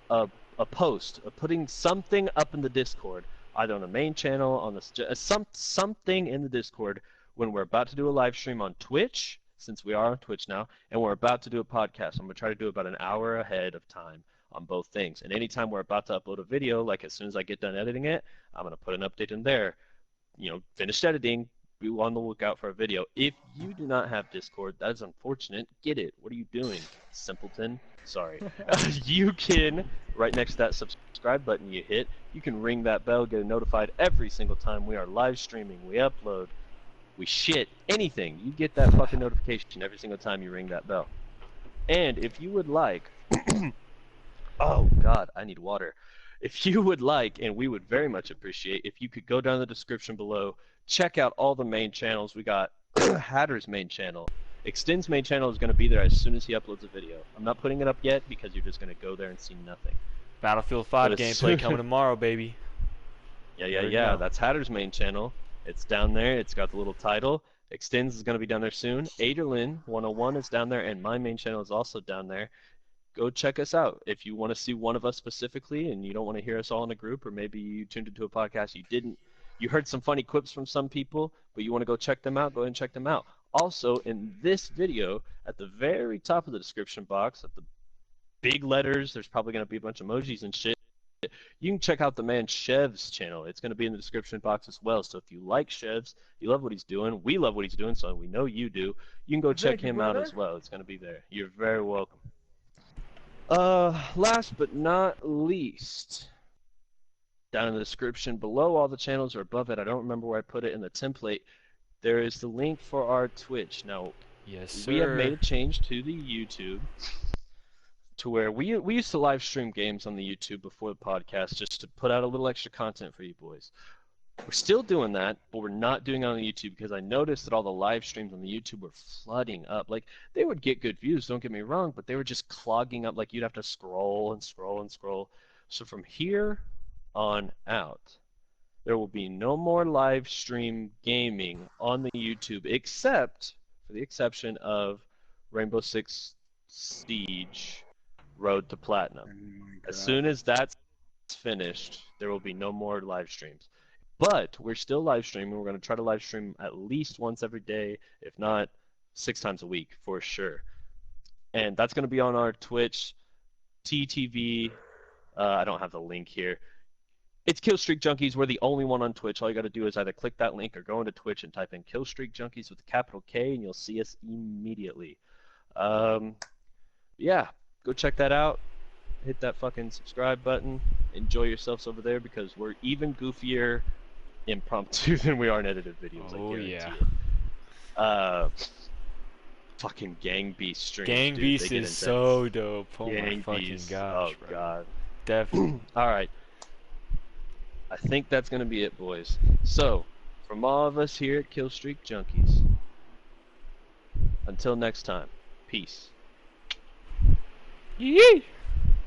a post, putting something up in the Discord, either on the main channel, on the something in the Discord, when we're about to do a live stream on Twitch, since we are on Twitch now, and we're about to do a podcast. I'm going to try to do about an hour ahead of time on both things. And anytime we're about to upload a video, like as soon as I get done editing it, I'm going to put an update in there. You know, finished editing, be on the lookout for a video. If you do not have Discord, that is unfortunate. Get it. What are you doing, simpleton? Sorry. You can, right next to that subscribe button you hit, you can ring that bell, get notified every single time we are live streaming, we upload, we shit, anything. You get that fucking notification every single time you ring that bell. And if you would like, oh god, I need water. If you would like, and we would very much appreciate, if you could go down in the description below, check out all the main channels. We got Hatter's main channel. Extend's main channel is going to be there as soon as he uploads a video. I'm not putting it up yet because you're just going to go there and see nothing. Battlefield 5 gameplay coming tomorrow, baby. Yeah. That's Hatter's main channel. It's down there. It's got the little title. Extends is going to be down there soon. Aderlin 101 is down there, and my main channel is also down there. Go check us out. If you want to see one of us specifically and you don't want to hear us all in a group, or maybe you tuned into a podcast, you heard some funny quips from some people, but you want to go check them out, go ahead and check them out. Also, in this video, at the very top of the description box, at the big letters, there's probably going to be a bunch of emojis and shit. You can check out the man Chevz channel. It's going to be in the description box as well. So if you like Chevz, you love what he's doing, we love what he's doing, so we know you do, you can go check him out as well. It's going to be there. You're very welcome. Last but not least, down in the description below all the channels, or above it, I don't remember where I put it in the template, there is the link for our Twitch. Now, yes, sir. We have made a change to the YouTube to where we used to live stream games on the YouTube before the podcast just to put out a little extra content for you boys. We're still doing that, but we're not doing it on the YouTube because I noticed that all the live streams on the YouTube were flooding up. Like, they would get good views, don't get me wrong, but they were just clogging up. Like, you'd have to scroll and scroll and scroll. So from here on out, there will be no more live stream gaming on the YouTube, except for the exception of Rainbow Six Siege Road to Platinum. As soon as that's finished, there will be no more live streams. But we're still live streaming. We're going to try to live stream at least once every day, if not 6 times a week for sure. And that's going to be on our Twitch, TTV. I don't have the link here. It's Killstreak Junkies. We're the only one on Twitch. All you got to do is either click that link or go into Twitch and type in Killstreak Junkies with a capital K, and you'll see us immediately. Yeah, go check that out. Hit that fucking subscribe button. Enjoy yourselves over there because we're even goofier impromptu than we are in edited videos. Oh, I guarantee yeah. it. Fucking Gang Beast streams. Gang dude, Beast is so dope. Oh Gang my fucking Beast. gosh, Oh bro. god. Definitely. Alright. I think that's gonna be it, boys. So, from all of us here at Killstreak Junkies, until next time, peace. Yee!